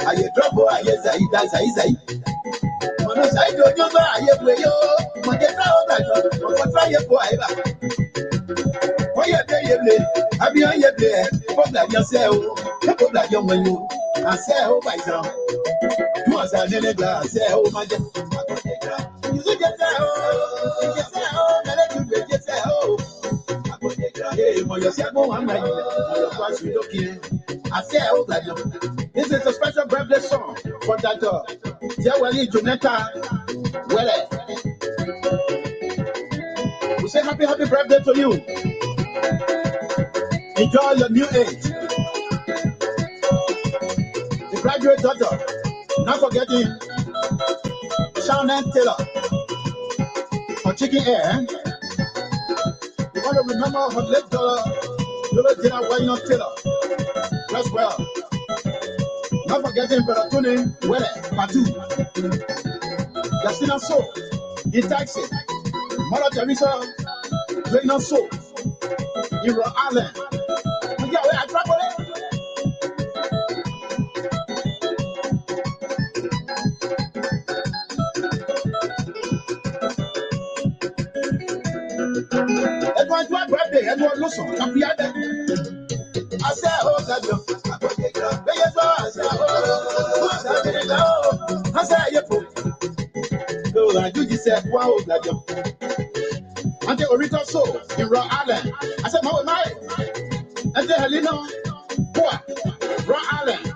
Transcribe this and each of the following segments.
Aye trouble, aye zai, Mono sai do nyoba aye bweyo. Moje trawo gajo, mo try ye bo aiba. Oye be ye ble, abi on ye ble. Pobla yourself, pobla your menu. I say oh by some. You are a nene glass, say oh my God. You say oh, let you be say oh. Hey, mo yourself go one night. Your pass you looking. I say oh that this is a special birthday song for that dog. Jawali Jonathan. Well, we say happy birthday to you. Enjoy your new age. The graduate daughter. Not forgetting Shannon Taylor for Chicken Air. You want to remember her late daughter, Little Jenna Wayne Taylor. Rest well. Not forgetting Beratune, Wele, Patu, Justina So, in Taxi, Mother Teresa, Drainer So, in Rhode Island. Yeah, I travel it. Everyone's birthday, everyone listen, happy birthday. I say, oh, God, I say, I do this, wow, God. And the original soul in Rhode Island. I said, my, and the Helena, boy, Rhode Island.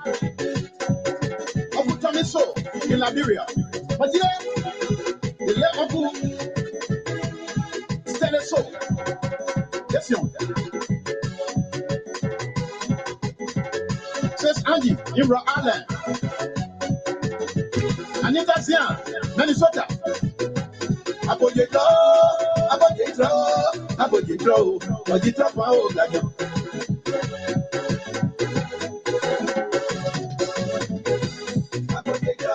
I put Tommy soul in Liberia. But yeah, the level Stella soul. Yes, young. Says Andy in Rhode Island. Anita Zia, Minnesota. Abojito, wow, like you.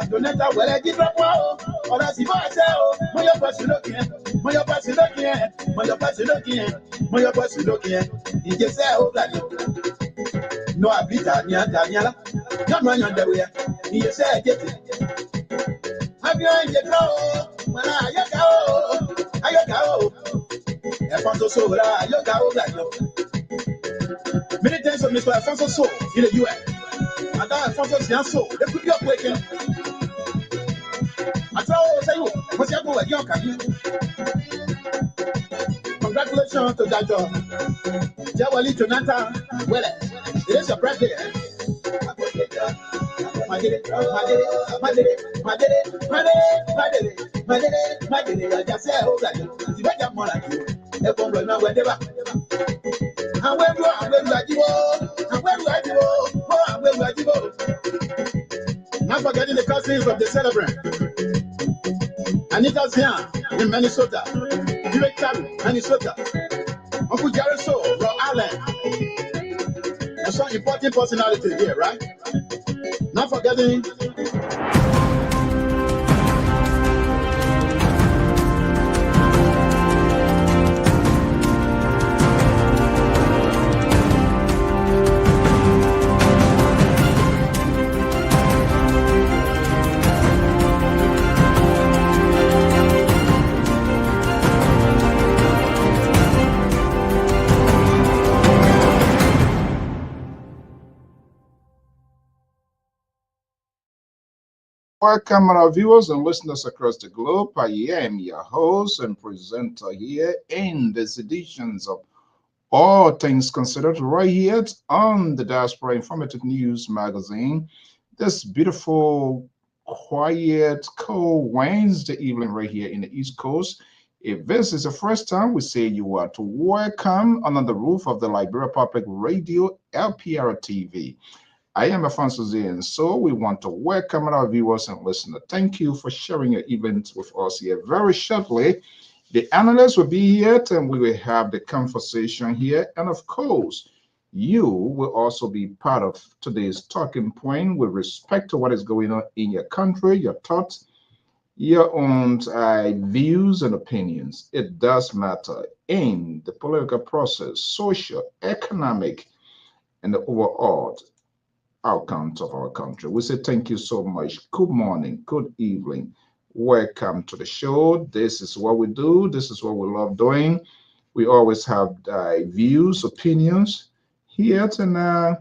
Donata, well, I did drop wow, or as if I say, oh, my person looking, my person looking, my person looking, my person looking. You just say, oh, like you. No, I beat Daniela, not one on the way. You say, get it. I'm going to go, when I go. Alfonso Soul, you go like you. Many times of Mr. Alfonso Soul in the US. And that Alfonso Soul, they put you up waking. I told you, what's your boy? You can. Congratulations to that job. Jawali Jonathan. Well, it is your birthday. I just say, oh, that you better more like you. If I'm going wherever. And when you are, not forgetting the cousins of the celebrant. Anita Zia in Minnesota. Direct Terry, Minnesota. Uncle Jerry So, Rhode Island. And some important personality here, right? Not forgetting. Welcome, our viewers and listeners across the globe. I am your host and presenter here in this editions of All Things Considered right here on the Diaspora Informative News Magazine. This beautiful, quiet, cold Wednesday evening right here in the East Coast. If this is the first time, we say you are to welcome under the roof of the Liberia Public Radio, Lpr-Tv. I am Alfonso Z, and so we want to welcome our viewers and listeners. Thank you for sharing your event with us here. Very shortly, the analysts will be here and we will have the conversation here. And of course, you will also be part of today's talking point with respect to what is going on in your country, your thoughts, your own views and opinions. It does matter in the political process, social, economic, and the overall outcomes of our country. We say thank you so much. Good morning, good evening. Welcome to the show. This is what we do. This is what we love doing. We always have views, opinions here, and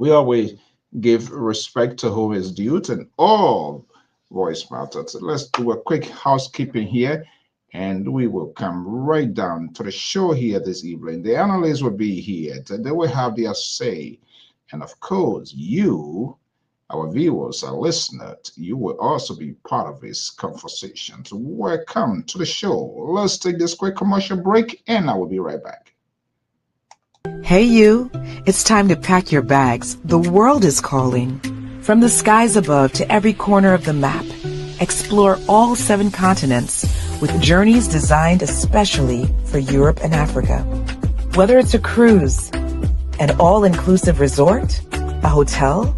we always give respect to whom is due and all voice matters. So let's do a quick housekeeping here, and we will come right down to the show here this evening. The analysts will be here, and they will have their say. And of course, you, our viewers, our listeners, you will also be part of this conversation. So welcome to the show. Let's take this quick commercial break, and I will be right back. Hey you, it's time to pack your bags. The world is calling. From the skies above to every corner of the map, explore all 7 continents with journeys designed especially for Europe and Africa. Whether it's a cruise, an all-inclusive resort, a hotel,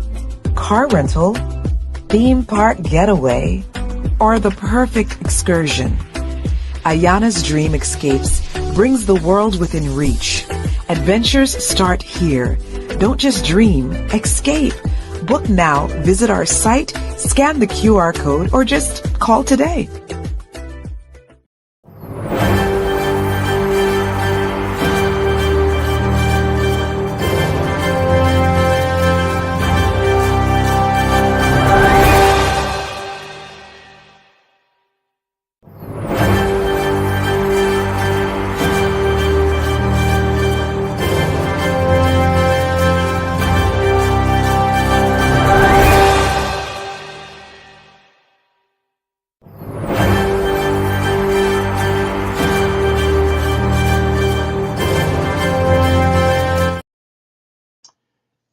car rental, theme park getaway, or the perfect excursion, Ayana's Dream Escapes brings the world within reach. Adventures start here. Don't just dream, escape. Book now, visit our site, scan the QR code, or just call today.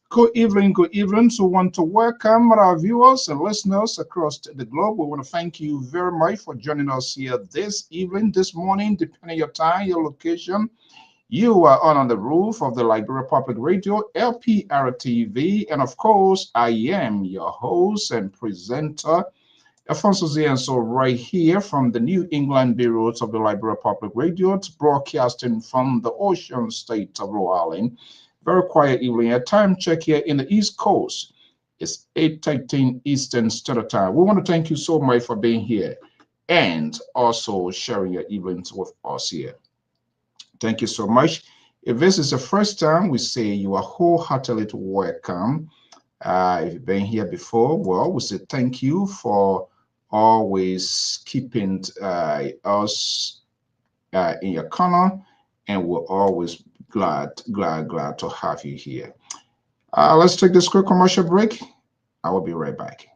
Good evening, good evening. So, want to welcome our viewers and listeners across the globe. We want to thank you very much for joining us here this evening, this morning, depending on your time, your location. You are on the roof of the Liberia Public Radio, Lpr-Tv, and of course, I am your host and presenter, Alfonso Z, and so right here from the New England bureaus of the Liberia Public Radio, it's broadcasting from the ocean state of Rhode Island. Very quiet evening. A time check here in the East Coast. It's 8:13 Eastern Standard Time. We want to thank you so much for being here and also sharing your evenings with us here. Thank you so much. If this is the first time, we say you are wholeheartedly welcome. If you've been here before, well, we say thank you for always keeping us in your corner, and we're always glad to have you here. Let's take this quick commercial break. I will be right back.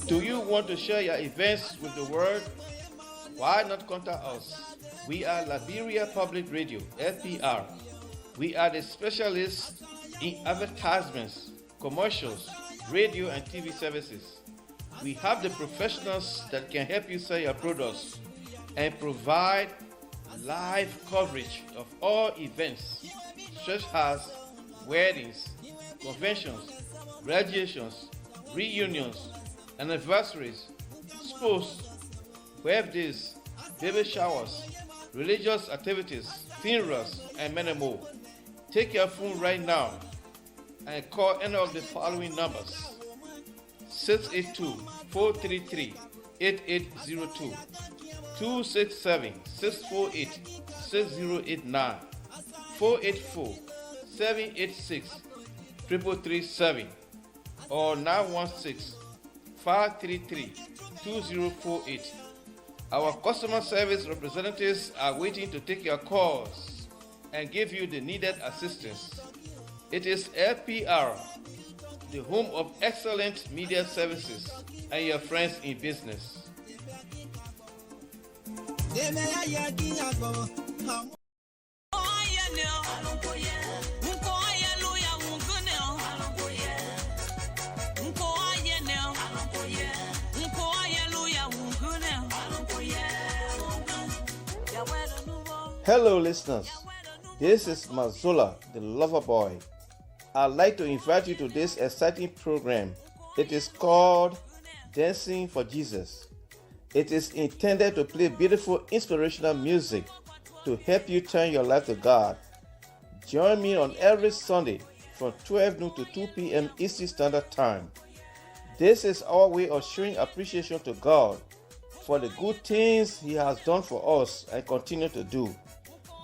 Do you want to share your events with the world? Why not contact us? We are Liberia Public Radio, LPR. We are the specialists in advertisements, commercials, radio and TV services. We have the professionals that can help you sell your products and provide live coverage of all events such as weddings, conventions, graduations, reunions, anniversaries, sports, birthdays, baby showers, religious activities, funerals, and many more. Take your phone right now and call any of the following numbers: 682-433-8802, 267-648-6089, 484-786-3337, or 916-533-2048. Our customer service representatives are waiting to take your calls and give you the needed assistance. It is LPR, the home of excellent media services. and your friends in business. Hello, listeners. This is Mazola, the lover boy. I'd like to invite you to this exciting program. It is called Dancing for Jesus. It is intended to play beautiful, inspirational music to help you turn your life to God. Join me on every Sunday from 12 noon to 2 p.m. Eastern Standard Time. This is our way of showing appreciation to God for the good things He has done for us and continue to do.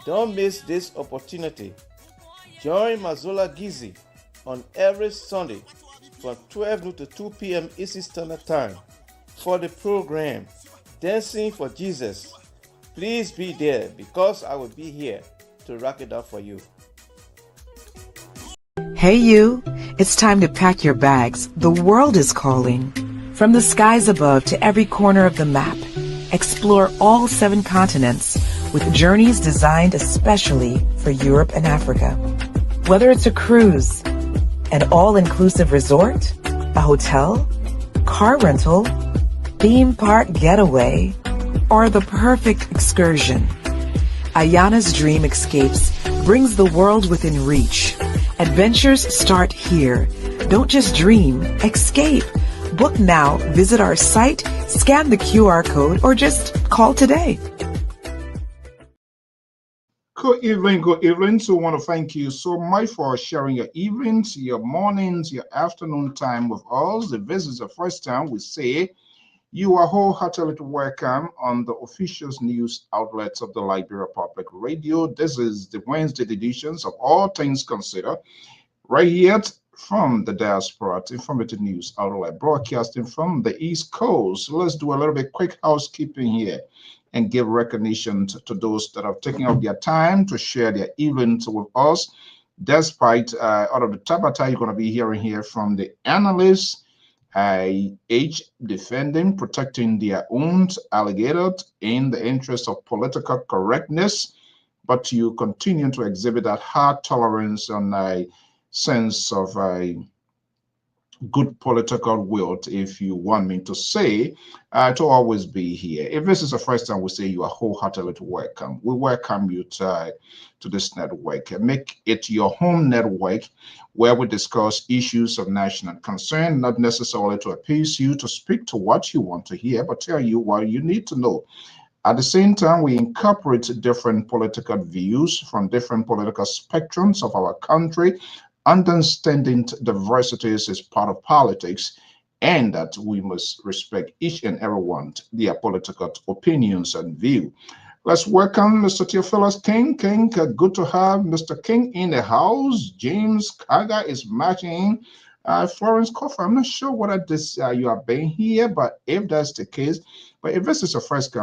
Don't miss this opportunity. Join Mazola Gizi on every Sunday from 12 noon to 2 p.m. Eastern Standard Time for the program Dancing for Jesus. Please be there because I will be here to rock it up for you. Hey you, it's time to pack your bags. The world is calling. From the skies above to every corner of the map, explore all 7 continents with journeys designed especially for Europe and Africa. Whether it's a cruise, an all-inclusive resort, a hotel, car rental, theme park getaway, or the perfect excursion, Ayana's Dream Escapes brings the world within reach. Adventures start here. Don't just dream, escape. Book now, visit our site, scan the QR code, or just call today. Good evening, good evening. So I want to thank you so much for sharing your evenings, your mornings, your afternoon time with us. If this is the first time, we say you are wholeheartedly welcome on the official news outlets of the Liberia Public Radio. This is the Wednesday editions of All Things Considered, right here from the diaspora, informative news outlet, broadcasting from the East Coast. Let's do a little bit quick housekeeping here and give recognition to those that have taken up their time to share their events with us. Despite out of the tabata you're going to be hearing here from the analysts, each defending, protecting their own alligators in the interest of political correctness, but you continue to exhibit that hard tolerance and a sense of good political will, if you want me to say, to always be here. If this is the first time, we say you are wholeheartedly welcome. We welcome you to this network. Make it your home network where we discuss issues of national concern, not necessarily to appease you, to speak to what you want to hear, but tell you what you need to know. At the same time, we incorporate different political views from different political spectrums of our country. Understanding diversities is part of politics, and that we must respect each and everyone, their political opinions and view. Let's welcome Mr. Theophilus King. King, good to have Mr. King in the house. James Kaga is matching. Florence Coffer, I'm not sure whether this you are being here, but if that's the case, but if this is the first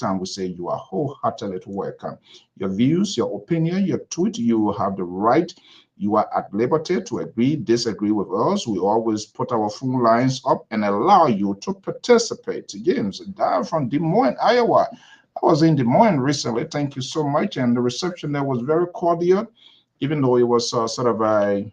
time we say you are wholeheartedly welcome. Your views, your opinion, your tweet, you have the right. You are at liberty to agree, disagree with us. We always put our phone lines up and allow you to participate. James, down from Des Moines, Iowa. I was in Des Moines recently. Thank you so much. And the reception there was very cordial, even though it was sort of a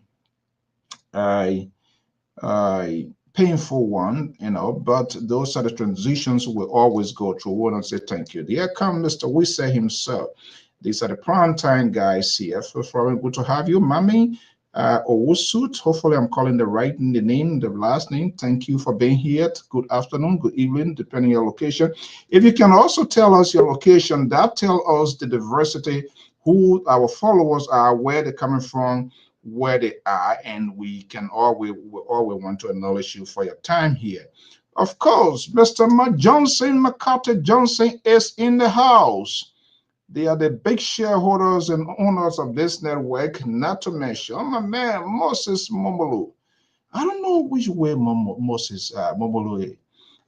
painful one, but those are the transitions we always go through. We want to say thank you. Here comes Mr. Wisse himself. These are the prime time guys here. First of all, good to have you, Mami Owusut. Hopefully, I'm calling the right the name, the last name. Thank you for being here. Good afternoon, good evening, depending on your location. If you can also tell us your location, that tell us the diversity, who our followers are, where they're coming from, where they are, and we always want to acknowledge you for your time here. Of course, Mr. McCarthy Johnson is in the house. They are the big shareholders and owners of this network, not to mention my man, Moses Momolu. I don't know which way Moses Momolu is.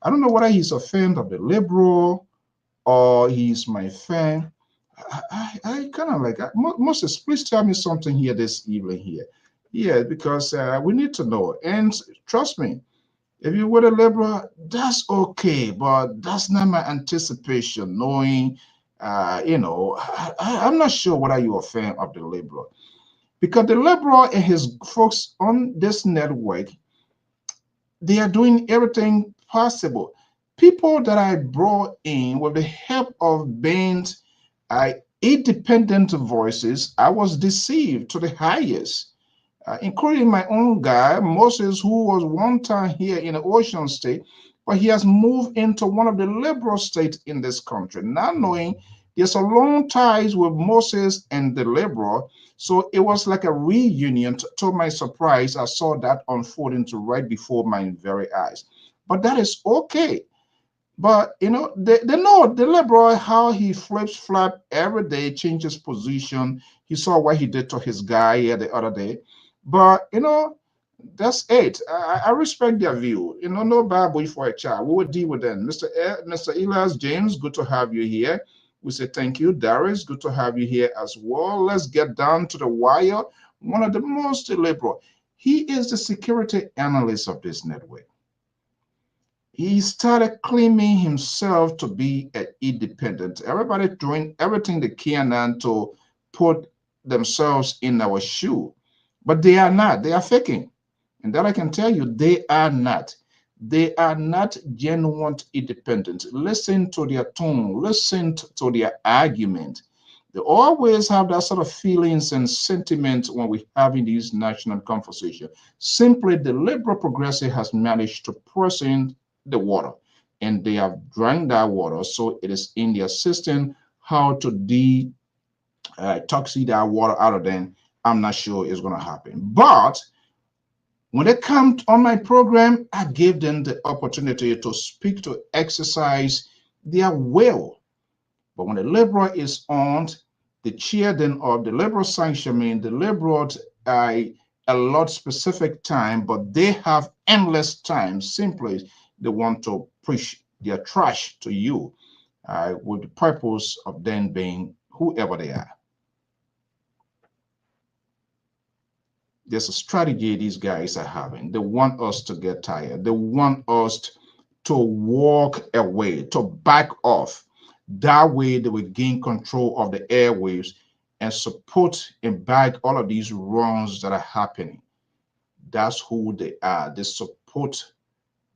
I don't know whether he's a fan of the liberal or he's my fan. I kind of like Moses, please tell me something here this evening here. Yeah, because we need to know. And trust me, If you were a liberal, that's okay, but that's not my anticipation. Knowing, I'm not sure whether you're a fan of the liberal, because the liberal and his folks on this network, they are doing everything possible. People that I brought in with the help of being independent voices, I was deceived to the highest, including my own guy, Moses, who was one time here in the Ocean State, but he has moved into one of the liberal states in this country, not knowing there's a long ties with Moses and the liberal. So it was like a reunion. To my surprise, I saw that unfolding to right before my very eyes. But that is okay. But they know the liberal how he flips flap every day, changes position. He saw what he did to his guy here the other day. But that's it. I respect their view. No bad boy for a child. We will deal with them. Mr. Elias James, good to have you here. We say thank you. Darius, good to have you here as well. Let's get down to the wire. One of the most liberal. He is the security analyst of this network. He started claiming himself to be an independent. Everybody doing everything they can to put themselves in our shoe, but they are not. They are faking, and that I can tell you, they are not. They are not genuine independent. Listen to their tone. Listen to their argument. They always have that sort of feelings and sentiments when we're having these national conversations. Simply, the liberal progressive has managed to press in the water, and they have drank that water, so it is in their system. How to detoxify that water out of them, I'm not sure it's going to happen. But when they come on my program, I give them the opportunity to speak, to exercise their will. But when the liberal is on, the chair then of the liberal sanctioning, the liberal a lot specific time, but they have endless time. Simply, they want to push their trash to you with the purpose of them being whoever they are. There's a strategy these guys are having. They want us to get tired. They want us to walk away, to back off. That way, they will gain control of the airwaves and support and back all of these wrongs that are happening. That's who they are. They support,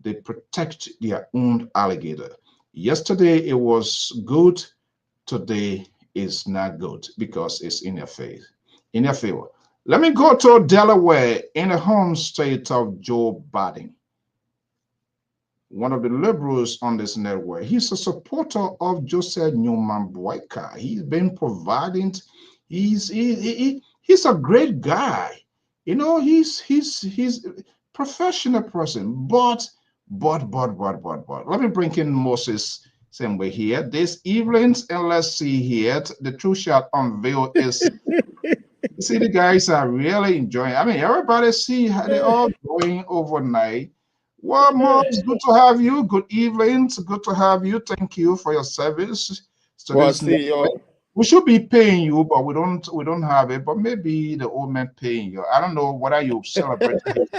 they protect their own alligator. Yesterday it was good. Today is not good because it's in their face, in their favor. Let me go to Delaware in the home state of Joe Biden, one of the liberals on this network. He's a supporter of Joseph Newman Boyka. He's been providing. He's a great guy. He's professional person. But. Let me bring in Moses same way here. This evening, and let's see here. The truth shall unveil is. See, the guys are really enjoying. I mean, everybody see how they all going overnight. Well, Mons, good to have you. Good evening. It's good to have you. Thank you for your service. So Well, this see, we should be paying you, but we don't have it. But maybe the old man paying you. I don't know whether you celebrated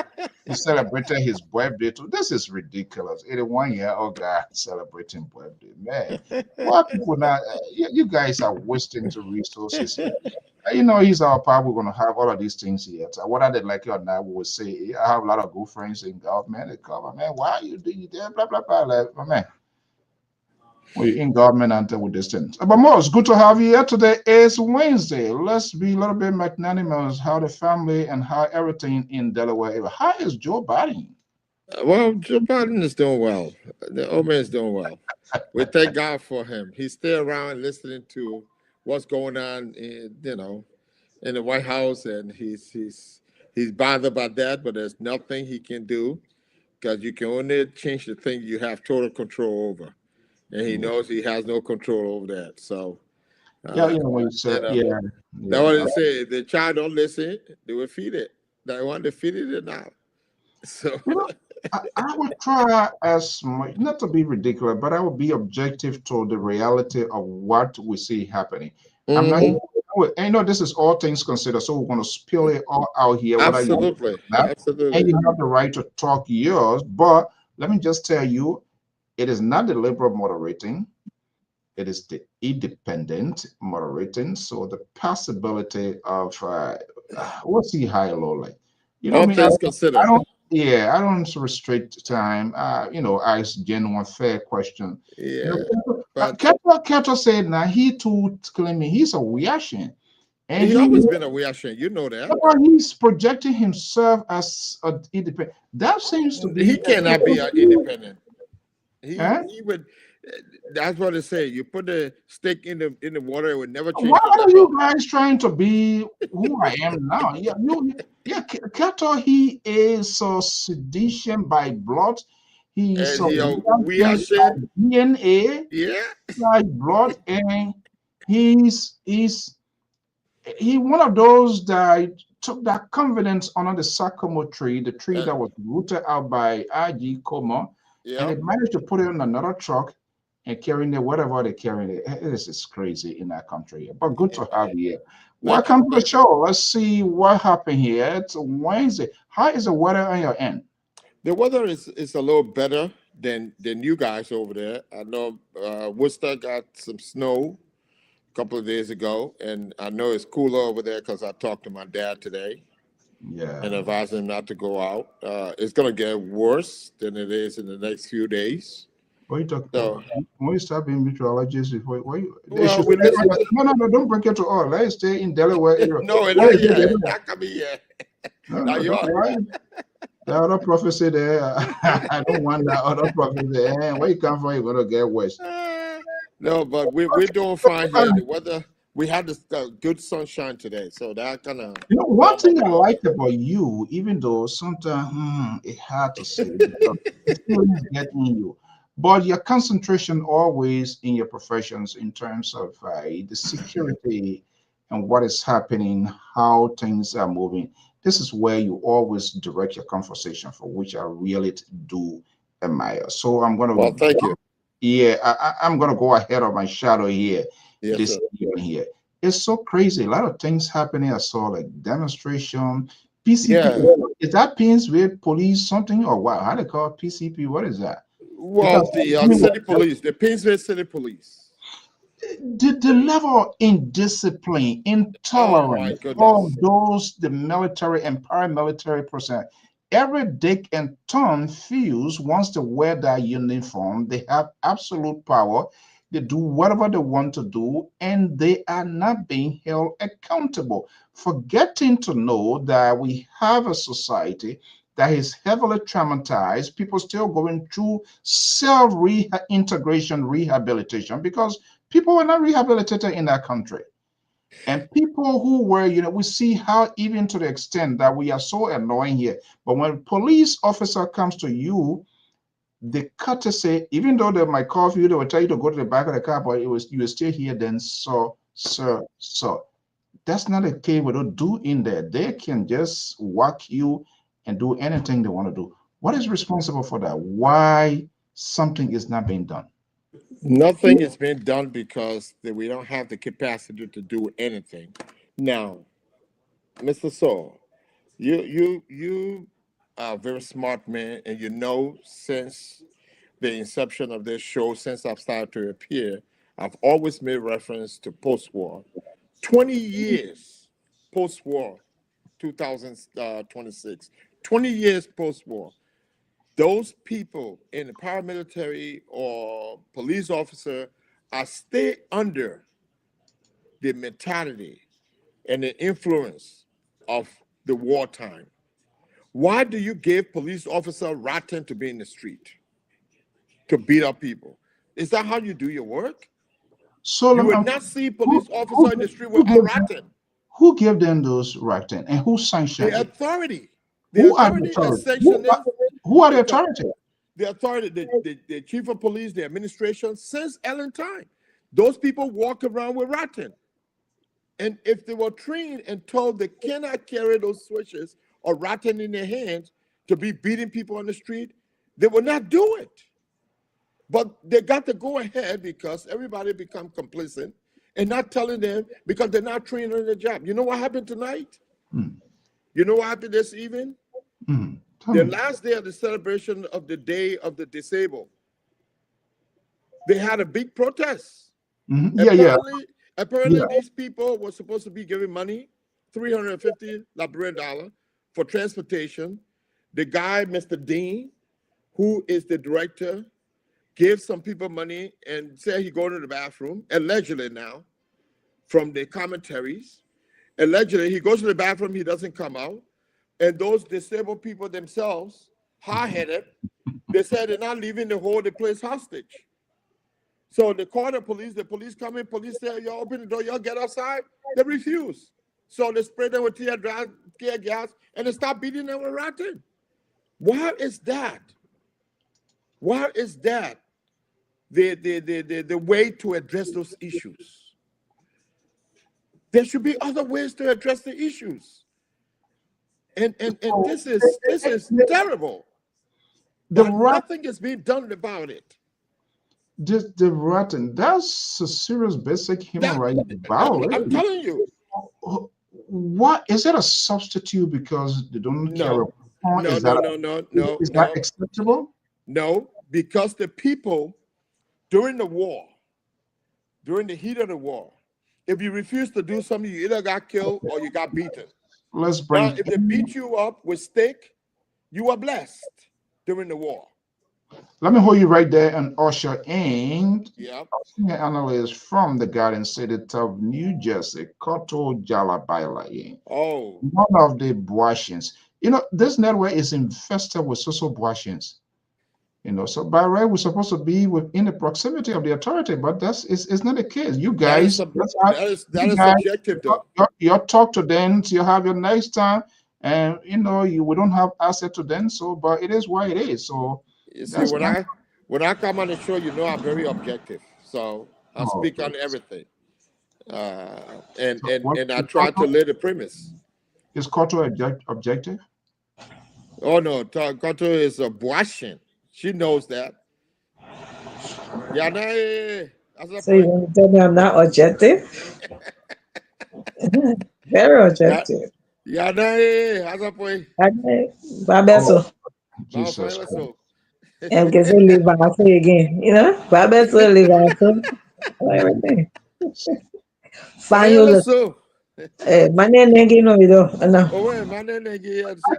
his birthday too. This is ridiculous. 81-year-old guy celebrating birthday. Man, why people not you guys are wasting the resources here. He's our part. We're going to have all of these things here. So whether they like it or not, we will say, I have a lot of good friends in government. They come, man, why are you doing that? Blah, blah, blah. Like, man, we're in government until with this thing. But more, it's good to have you here. Today is Wednesday. Let's be a little bit magnanimous. How the family and how everything in Delaware. How is Joe Biden? well, Joe Biden is doing well. The old man is doing well. We thank God for him. He's still around listening to what's going on, in the White House, and he's bothered by that. But there's nothing he can do because you can only change the thing you have total control over, and he knows he has no control over that. So, Yeah, what you said. Yeah, that's what they say. If the child don't listen, they will feed it. They want to feed it now. So. I would try as much, not to be ridiculous, but I would be objective to the reality of what we see happening. I'm not this is all things considered, so we're going to spill it all out here. Absolutely. And you have the right to talk yours, but let me just tell you, it is not the liberal moderating, it is the independent moderating. So the possibility of we'll see high or low, like all things considered. I don't restrict time. Ask genuine fair question. Yeah. Kato said now he too claiming he's a reaction. And he's always been a reaction, you know that. He's projecting himself as an independent. That seems to be he cannot be an independent. He would. That's what they say. You put the stick in the water, it would never change. Why are you guys trying to be who I am now? Kato, he is a sedition by blood. He's a reaction DNA by blood, and he's one of those that took that confidence under the sycamore tree, the tree that was rooted out by R.G. Como, and they managed to put it on another truck and carrying it, whatever they're carrying it. This is crazy in our country. But good to have you here. Welcome to the show. Let's see what happened here. It's Wednesday. How is the weather on your end? The weather is a little better than you guys over there. I know Worcester got some snow a couple of days ago, and I know it's cooler over there because I talked to my dad today. Yeah. And advised him not to go out. It's going to get worse than it is in the next few days. What are you talking about? When you start being meteorologists before, no, don't break it to all. Let's stay in Delaware area. No, not yet. Not coming yet. The other prophecy there, I don't want that other prophecy there. Where you come from, you're going to get worse. No, but we're doing fine here. The weather, we had this good sunshine today, so that kind of. One thing I like about you, even though sometimes it's hard to say, it's still getting you. But your concentration always in your professions in terms of the security and what is happening, how things are moving. This is where you always direct your conversation, for which I really do admire. So I'm going to. Well, thank you. Yeah, I'm going to go ahead of my shadow here. Yes, this year here. It's so crazy. A lot of things happening. I saw like demonstration. PCP. Yeah. Is that Pins with police something or what? How do they call it PCP? What is that? Well, the city police, the Painesville City Police. The level of indiscipline, intolerance, all those the military and paramilitary person, every dick and Tom feels once they wear that uniform, they have absolute power. They do whatever they want to do, and they are not being held accountable. Forgetting to know that we have a society that is heavily traumatized, people still going through self-reintegration rehabilitation because people were not rehabilitated in that country. And people who were, we see how even to the extent that we are so annoying here. But when a police officer comes to you, the courtesy, even though they might call for you, they will tell you to go to the back of the car, but you were still here then, sir. That's not a case we don't do in there. They can just whack you and do anything they want to do. What is responsible for that? Why something is not being done? Nothing is being done because we don't have the capacity to do anything. Now, Mr. Saul, you are a very smart man, and since the inception of this show, since I've started to appear, I've always made reference to post-war. 20 years post-war, 2026. 20 years post-war. Those people in the paramilitary or police officer are still under the mentality and the influence of the wartime. Why do you give police officer rotten to be in the street, to beat up people? Is that how you do your work? So you will not see police officer in the street with a rotten. Who gave them those rotten and who sanctioned the authority? Who are the authority? Who are the authority? The authority, the chief of police, the administration, since Ellen time. Those people walk around with rotten. And if they were trained and told they cannot carry those switches or rotten in their hands to be beating people on the street, they will not do it. But they got to go ahead because everybody become complacent and not telling them because they're not trained on the job. You know what happened tonight? Mm. You know what happened this evening? Mm. Tell The me. last day of the celebration of the Day of the Disabled, they had a big protest. Mhm. Yeah. Apparently, these people were supposed to be giving money, $350 Lpr for transportation. The guy, Mr. Dean, who is the director, gave some people money and said he go to the bathroom, allegedly now, from the commentaries. Allegedly, he goes to the bathroom, he doesn't come out. And those disabled people themselves, hard-headed, they said they're not leaving to hold the place hostage. So they call the police come in, police say, y'all open the door, y'all get outside. They refuse. So they spray them with tear gas, and they stop beating them with rotten. Why is that? Why is that the way to address those issues? There should be other ways to address the issues. And this is terrible. Nothing is being done about it. The rotten, that's a serious basic human right violation. I'm telling you. What is it a substitute because they don't care? No. Is that acceptable? No, because the people during the war, during the heat of the war, if you refuse to do something, you either got killed or you got beaten. Now, if they beat you up with stick, you are blessed during the war. Let me hold you right there and usher in a senior analyst from the Garden City of New Jersey, Koto Jalabaila. Oh. One of the Boasians. You know, this network is infested with social Boasians. You know, so by right, we're supposed to be within the proximity of the authority, but it's not the case. You guys, that is subjective, though. You talk to them, so you have your nice time, and we don't have access to them. So, but it is what it is. So, you see, when I come on the show, I'm very objective. So I speak on everything, and I try to lay the premise. Is Koto objective? Oh no, Koto is a Boasian. She knows that. So you want to tell me I'm not objective? Very objective. How's that boy? Babeso. Jesus. And get to live out again. Babeso live out everything. Fine. My name is no. Oh, my name is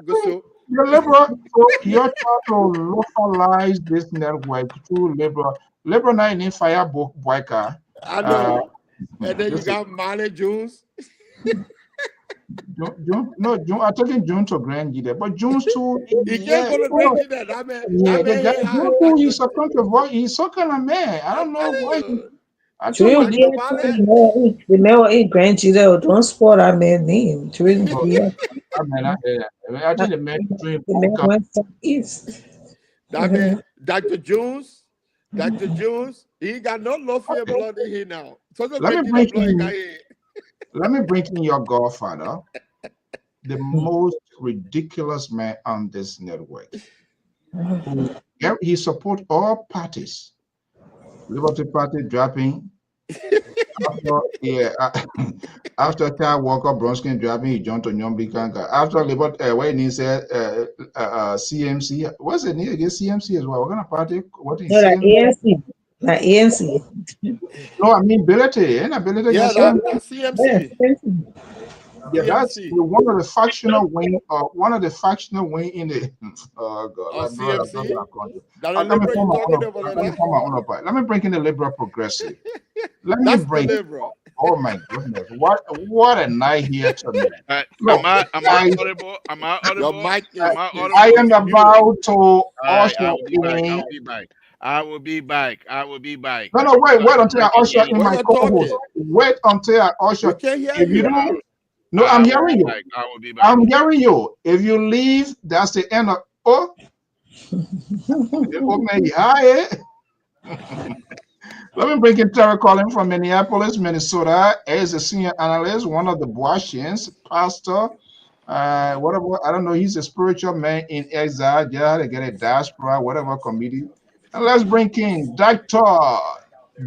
Gusso. You're liberal, so you're trying to localize this network to liberal. Liberal night in fire boyka. I know. And then you got Male Jones. June, I'm talking June to Grand Gide, but June's too. He can't go to Grand Gide. June, he's a country boy. He's so kind of man. I don't know why. The man in Grand Gide don't sport our man name. I think the man went east. Dr. Jones, he got no Lafayette blood in here now. So let me bring in your godfather, the most ridiculous man on this network. He supports all parties. Liberty Party dropping. After Kyle Walker Bronskin dropping, he jumped on Nyombi Kanka. After Liberty, when he said CMC, what's the name against CMC as well? What kind of party? What is ANC? Not ANC. No, I mean Ability. Ability. Yeah, that's CMC. Yeah, that's one of the factional wing. One of the factional wing in the. Oh God! CMC. Let me bring in the liberal progressive. Oh my goodness! What a night here tonight. Am I audible? Am I audible? I am about to. I will be back. No, wait until I usher in my co-host. Wait until I usher. We can't hear you. No, I'm hearing you. I will be back. I'm hearing you. If you leave, that's the end of. Let me bring in Terry Collin from Minneapolis, Minnesota. As a senior analyst, one of the Boasians, pastor. Whatever, I don't know. He's a spiritual man in exile. Yeah, they get a diaspora, whatever committee. And let's bring in Dr.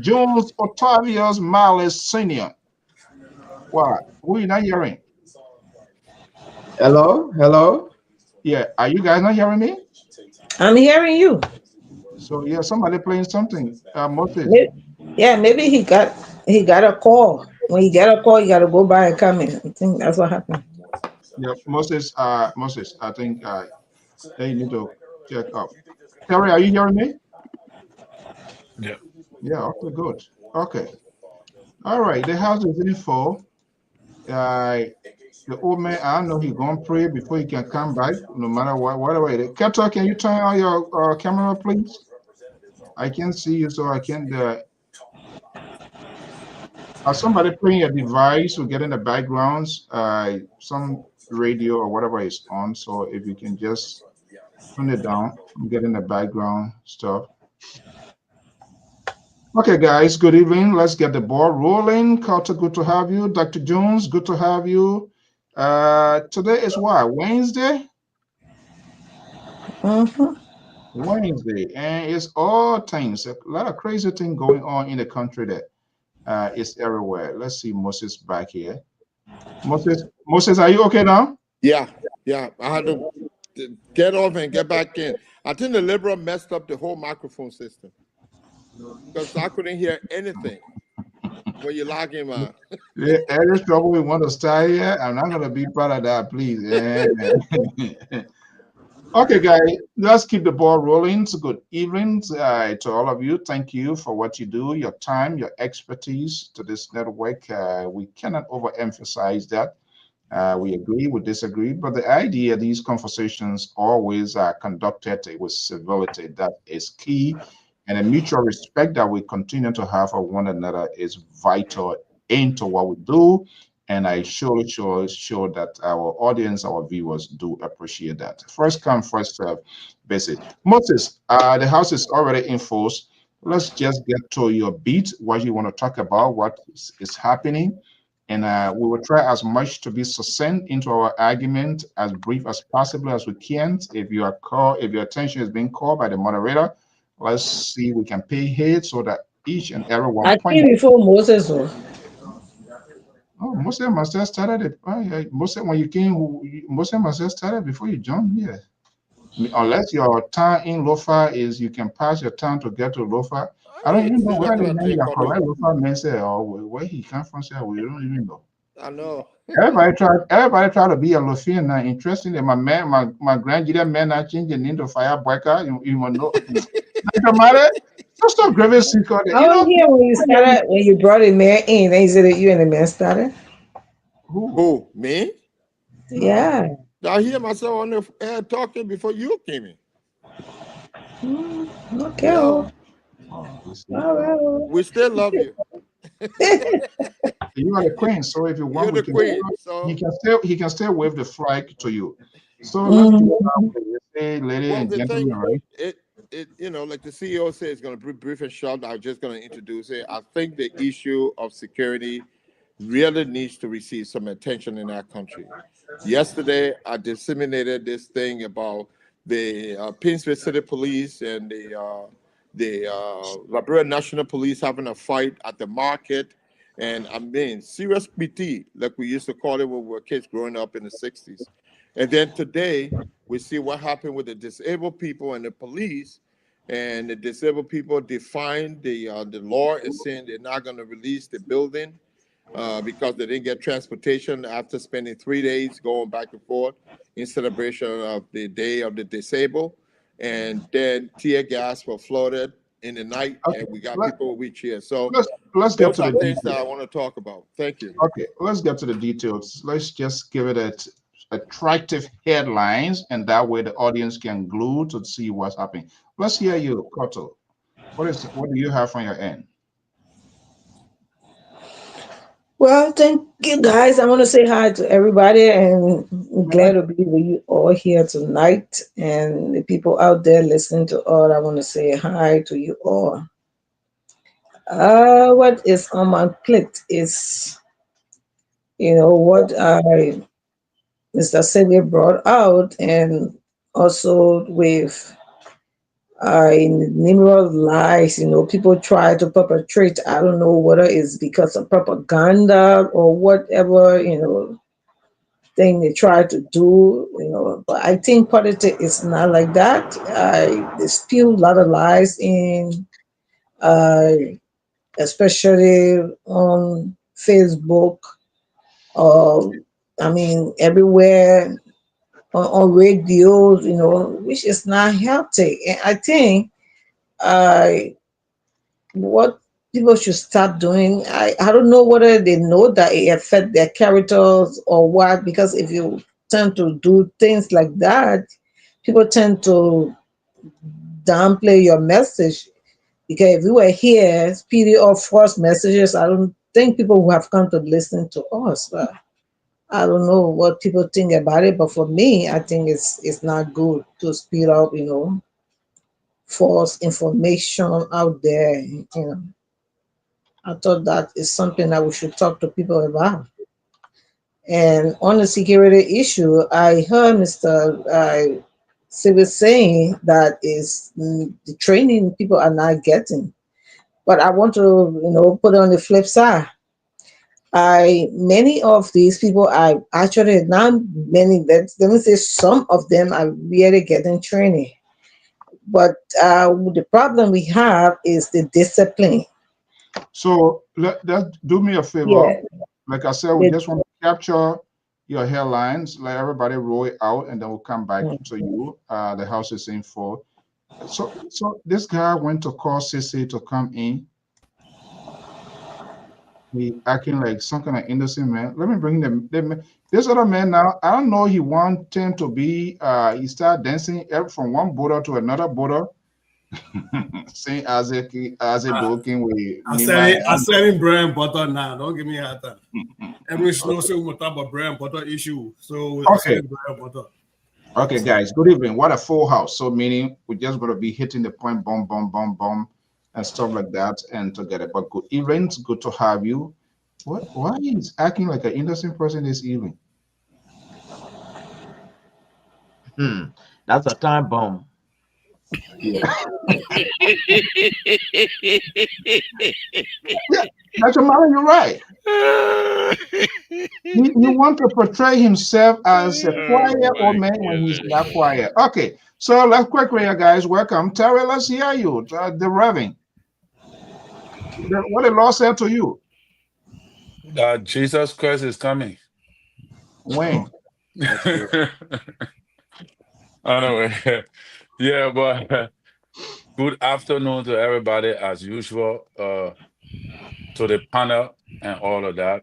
Jones Octavius Miles Senior. What? Who you not hearing? Hello, hello. Yeah, are you guys not hearing me? I'm hearing you. So yeah, somebody playing something. Moses. Maybe, yeah, maybe he got a call. When you get a call, you gotta go by and come in. I think that's what happened. Yeah, Moses. Moses. I think they need to check up. Terry, are you hearing me? Yeah. Yeah. Okay. Good. Okay. All right. The house is in full. Uh, the old man. I know he gonna pray before he can come back. No matter what, whatever it is. Keto, can you turn on your camera, please? I can see you, so I can. Somebody playing a device or getting the backgrounds, some radio or whatever is on. So if you can just turn it down, I'm getting the background stuff. Okay, guys, good evening. Let's get the ball rolling. Carter, good to have you. Dr. Jones, good to have you. Today is what? Wednesday? Mm-hmm. Wednesday. And it's all things, a lot of crazy thing going on in the country that is everywhere. Let's see Moses back here. Moses, are you okay now? Yeah, yeah. I had to get off and get back in. I think the Liberal messed up the whole microphone system because I couldn't hear anything when you log him out. Yeah, any trouble we want to start here, I'm not gonna be part of that, please. Yeah. Okay, guys, let's keep the ball rolling. So good evening to all of you. Thank you for what you do, your time, your expertise to this network. We cannot overemphasize that. We agree, we disagree, but the idea these conversations always are conducted with civility. That is key. And a mutual respect that we continue to have for one another is vital into what we do. And I sure that our audience, our viewers do appreciate that. First come, first serve basis. Moses, the house is already in force. Let's just get to your beat, what you want to talk about, what is happening, and we will try as much to be succinct into our argument, as brief as possible as we can. If you are called, if your attention is being called by the moderator, let's see we can pay heed so that each and every one I point. came before Moses was. Oh, Moses must have started it. Oh, yeah. Moses, when you came, Moses must have started before you joined here. Unless your town in Lofa is, you can pass your town to get to Lofa. I don't even know Still a where the name plantain you cotton. correct Lofa man say or where he come from. Say we don't even know. I know. Everybody try to be a Lofian now. Interestingly, my grandchildren man are changing into fire breaker. You will know. Like matter. Just a grave secret. I You was know, here when you brought the man in. They said that you and the man started. who? Who? Me? Yeah. I hear myself on the air talking before you came in. Okay. Yeah. All Oh, you see, right. We still love you. you are the queen. So if you want, You're we the can. queen. He So, can still wave the flag to you. So let's get Mhm. started. Say, ladies well, and the thing, gentlemen, right? it, like the CEO said, it's going to be brief and short. I'm just going to introduce it. I think the issue of security really needs to receive some attention in our country. Yesterday, I disseminated this thing about the Painesville City Police and the Liberia National Police having a fight at the market. And I mean, serious PT, like we used to call it when we were kids growing up in the 60s. And then today, we see what happened with the disabled people and the police. And the disabled people defying the law and saying they're not going to release the building because they didn't get transportation after spending 3 days going back and forth in celebration of the Day of the Disabled. And then tear gas were floated in the night, Okay. and we got Let, people with cheers. So let's get those to the are things that details. I want to talk about. Thank you. Okay, let's get to the details. Let's just give it attractive headlines, and that way the audience can glue to see what's happening. Let's hear you, Koto. What do you have on your end? Well, thank you guys. I want to say hi to everybody and I'm glad to be with you all here tonight. And the people out there listening to all, I want to say hi to you all. What is on my plate is, what Mr. Segue brought out, and also with numerous lies, people try to perpetrate. I don't know whether it's because of propaganda or whatever, thing they try to do, but I think politics is not like that. They spew a lot of lies in, uh, especially on Facebook, uh, I mean, everywhere on radios, which is not healthy. And I think uh, what people should stop doing, I don't know whether they know that it affect their characters or what, because if you tend to do things like that, people tend to downplay your message. Because if we were here, speedy or false messages, I don't think people would have come to listen to us. But I don't know what people think about it, but for me, I think it's not good to speed up, false information out there. I thought that is something that we should talk to people about. And on the security issue, I heard Mr. Civil saying that is the training people are not getting. But I want to, put on the flip side. I Many of these people are actually not many. Let me say some of them are really getting training. But the problem we have is the discipline. So let do me a favor. Yeah, Like I said, we the, just want to capture your headlines, let everybody roll it out, and then we'll come back to you. The house is in for. So this guy went to call Sissy to come in. He acting like some kind of innocent man. Let me bring them. This other man now, I don't know. He wanted to be. He started dancing from one border to another border. Saying as a broken way. I said in bread and butter now. Don't give me a hard time. Every snow so we talk about bread and butter issue. So I Okay. said bread and butter. Okay, guys, good evening. What a full house. So meaning we're just gonna be hitting the point, bomb, bomb, bomb, bomb, and stuff like that, and together. But good evening, good to have you. What? Why is acting like an innocent person this evening? That's a time bomb. Yeah, yeah, Dr. Mara, you're right. He want to portray himself as a quiet old man when he's not quiet. Okay, so let's quickly, guys. Welcome, Terry. Let's hear you. The Reverend. What the Lord said to you? Jesus Christ is coming. When? Anyway, yeah, but good afternoon to everybody as usual, to the panel and all of that.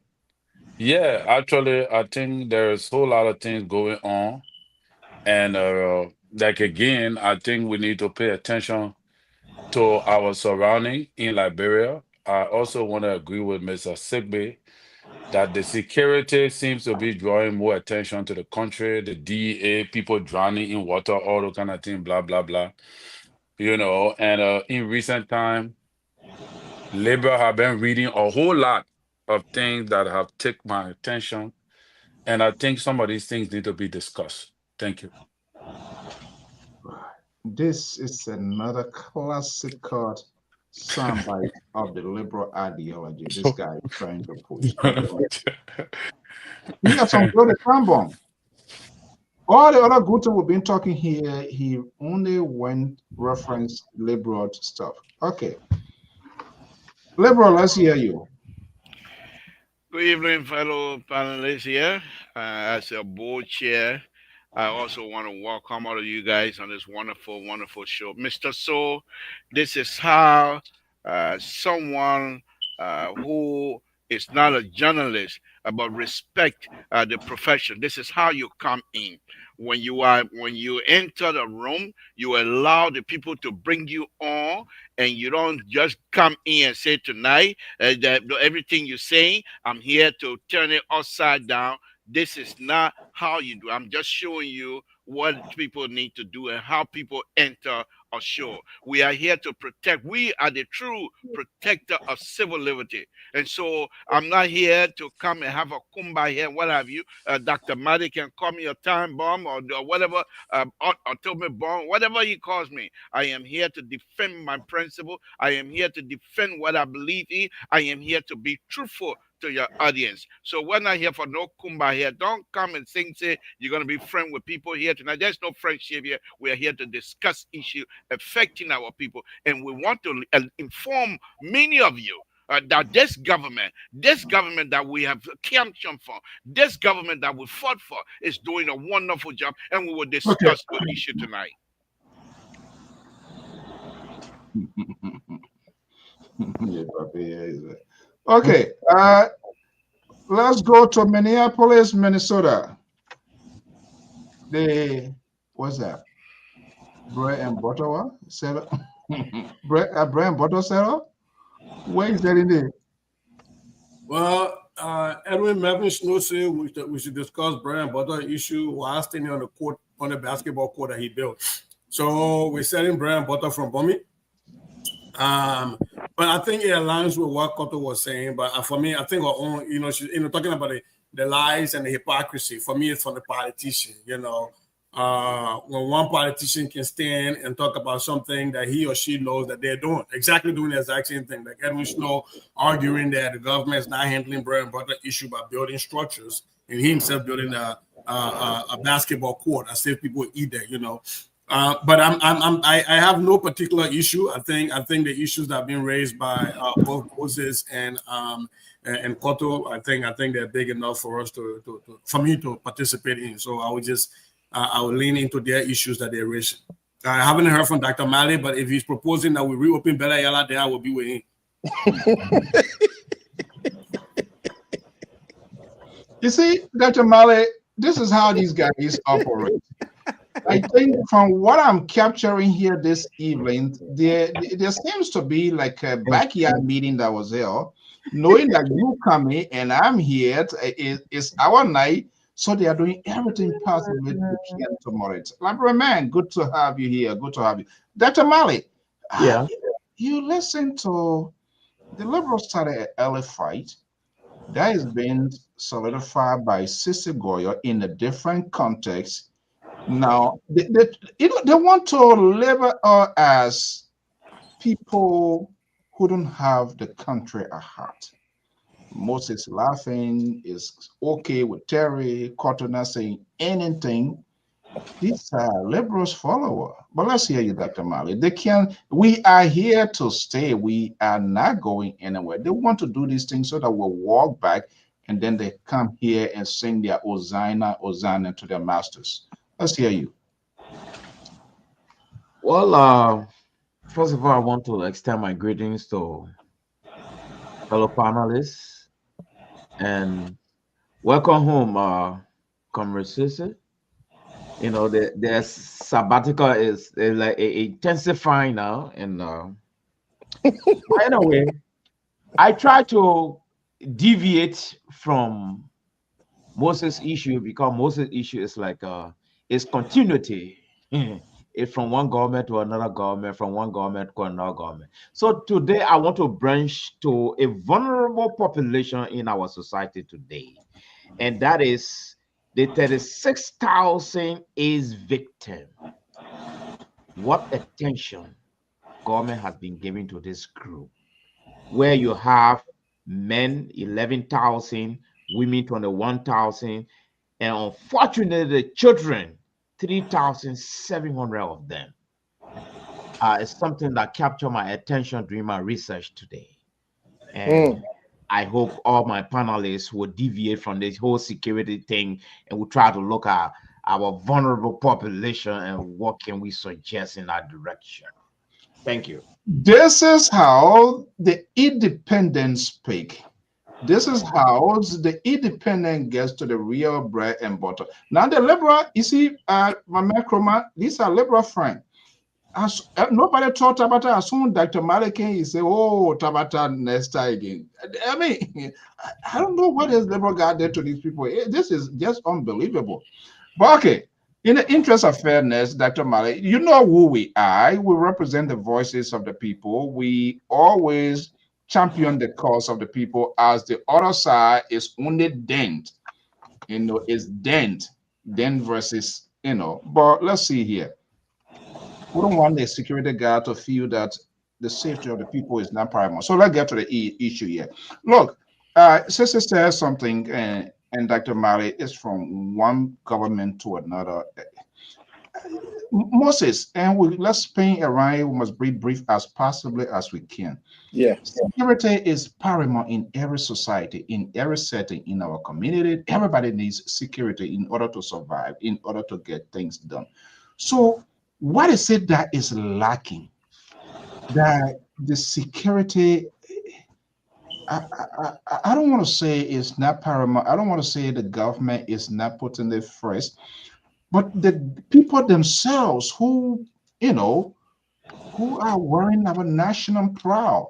Yeah, actually, I think there's a whole lot of things going on. And like again, I think we need to pay attention to our surrounding in Liberia. I also want to agree with Mr. Sigbe that the security seems to be drawing more attention to the country, the DEA, people drowning in water, all those kind of things, blah, blah, blah. And in recent time, Labor have been reading a whole lot of things that have taken my attention. And I think some of these things need to be discussed. Thank you. This is another classical soundbite of the liberal ideology this guy is trying to push. Okay. He has some good bomb. All the other good we've been talking here, he only went reference liberal stuff. Okay. Liberal, let's hear you. Good evening, fellow panelists here. As a board chair, I also want to welcome all of you guys on this wonderful, wonderful show. Mr. So, this is how someone who is not a journalist but respect the profession. This is how you come in. When you enter the room, you allow the people to bring you on, and you don't just come in and say tonight that everything you're saying, I'm here to turn it upside down. This is not how you do. I'm just showing you what people need to do and how people enter ashore. We are here to protect. We are the true protector of civil liberty. And so I'm not here to come and have a kumbaya, what have you. Dr. Madi can call me a time bomb or whatever, atomic bomb, whatever he calls me. I am here to defend my principle. I am here to defend what I believe in. I am here to be truthful to your audience. So we're not here for no kumbaya here. Don't come and think, say, you're going to be friend with people here tonight. There's no friendship here. We're here to discuss issues affecting our people. And we want to inform many of you that this government that we have campaigned for, this government that we fought for is doing a wonderful job. And we will discuss the issue tonight. Okay, let's go to Minneapolis, Minnesota. What's that? Bread and butter seller? bread and butter seller? Where is that in there? Well, Edwin Melvin Snow said we should discuss bread and butter issue while standing on the court, on the basketball court that he built. So we're selling bread and butter from Bummy. But I think it aligns with what Koto was saying. But for me, I think our own, she's, talking about the lies and the hypocrisy. For me, it's from the politician. When one politician can stand and talk about something that he or she knows that they're doing the exact same thing, like Edwin Snow arguing that the government is not handling bread and butter issue by building structures, and he himself building a basketball court as if people eat there, But I have no particular issue. I think the issues that have been raised by both Moses and Koto, I think they're big enough for us for me to participate in. So I would just I will lean into their issues that they're raising. I haven't heard from Dr. Mali, but if he's proposing that we reopen Bella Yala, then I will be with him. You see, Dr. Mali, this is how these guys operate. I think from what I'm capturing here this evening, there seems to be like a backyard meeting that was there, knowing that you come in and I'm here. It's our night, so they are doing everything possible they can to moderate. Labra man, good to have you here. Good to have you, Dr. Mali. Yeah, you listen to the Liberals started an early fight that has been solidified by Sissy Goyo in a different context. Now, they want to label as people who don't have the country at heart. Moses laughing is okay with Terry, Cotton not saying anything. These are Liberals follower. But let's hear you, Dr. Mali. We are here to stay. We are not going anywhere. They want to do these things so that we'll walk back and then they come here and sing their Hosanna, Hosanna to their masters. Let's hear you. well, first of all, I want to extend my greetings to fellow panelists and welcome home, Comrade Sisse. The sabbatical is like intensifying now, and anyway, I try to deviate from Moses' issue because Moses' issue is like it's continuity. It's from one government to another government, from one government to another government. So today I want to branch to a vulnerable population in our society today, and that is the 36,000 AIDS victim. What attention government has been giving to this group, where you have men 11,000, women 21,000, and unfortunately the children 3,700 of them. It's something that captured my attention during my research today, and I hope all my panelists will deviate from this whole security thing and will try to look at our vulnerable population and what can we suggest in that direction. Thank you. This is how the independent speak. This is how the independent gets to the real bread and butter. Now the liberal, you see, my macroma, these are liberal friends. As nobody thought about it. As soon Dr. Malik came, he said, "Oh, Tabata next time again." I mean, I don't know what is liberal God did to these people. This is just unbelievable. But okay, In the interest of fairness, Dr. Mali, you know who we are. We represent the voices of the people. We always champion the cause of the people, as the other side is only dent, is dent versus, but let's see here. We don't want the security guard to feel that the safety of the people is not paramount. So let's get to the issue here. Look, Sister says something, and Dr. Mali is from one government to another. Moses, and let's paint a rhyme. We must be brief as possibly as we can. Yeah. Security is paramount in every society, in every setting, in our community. Everybody needs security in order to survive, in order to get things done. So, what is it that is lacking? That the security, I don't want to say it's not paramount. I don't want to say the government is not putting it first, but the people themselves who are wearing our national proud.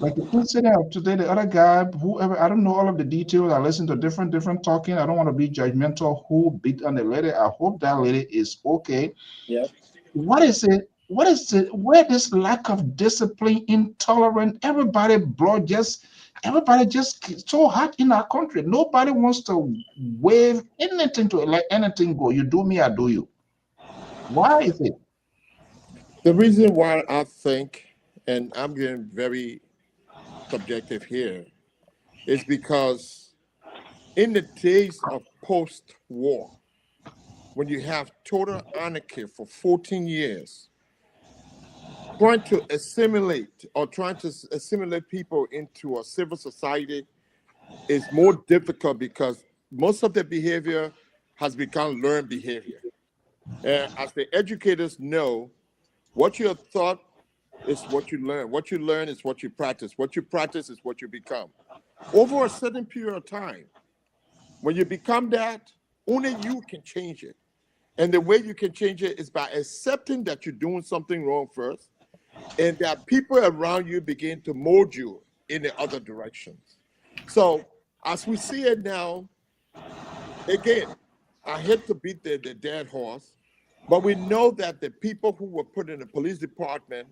Like the incident of today, the other guy, whoever, I don't know all of the details. I listen to different talking. I don't want to be judgmental who beat on the lady. I hope that lady is okay. Yeah. What is it? What is it? Where this lack of discipline, intolerant, everybody just so hot in our country. Nobody wants to wave anything to let anything go. You do me, I do you. Why is it? The reason why I think, and I'm getting very subjective here, is because in the days of post-war, when you have total anarchy for 14 years, trying to assimilate people into a civil society is more difficult because most of the behavior has become learned behavior. And as the educators know, what you have taught is what you learn. What you learn is what you practice. What you practice is what you become. Over a certain period of time, when you become that, only you can change it. And the way you can change it is by accepting that you're doing something wrong first, and that people around you begin to mold you in the other directions. So as we see it now, again, I hate to beat the dead horse, but we know that the people who were put in the police department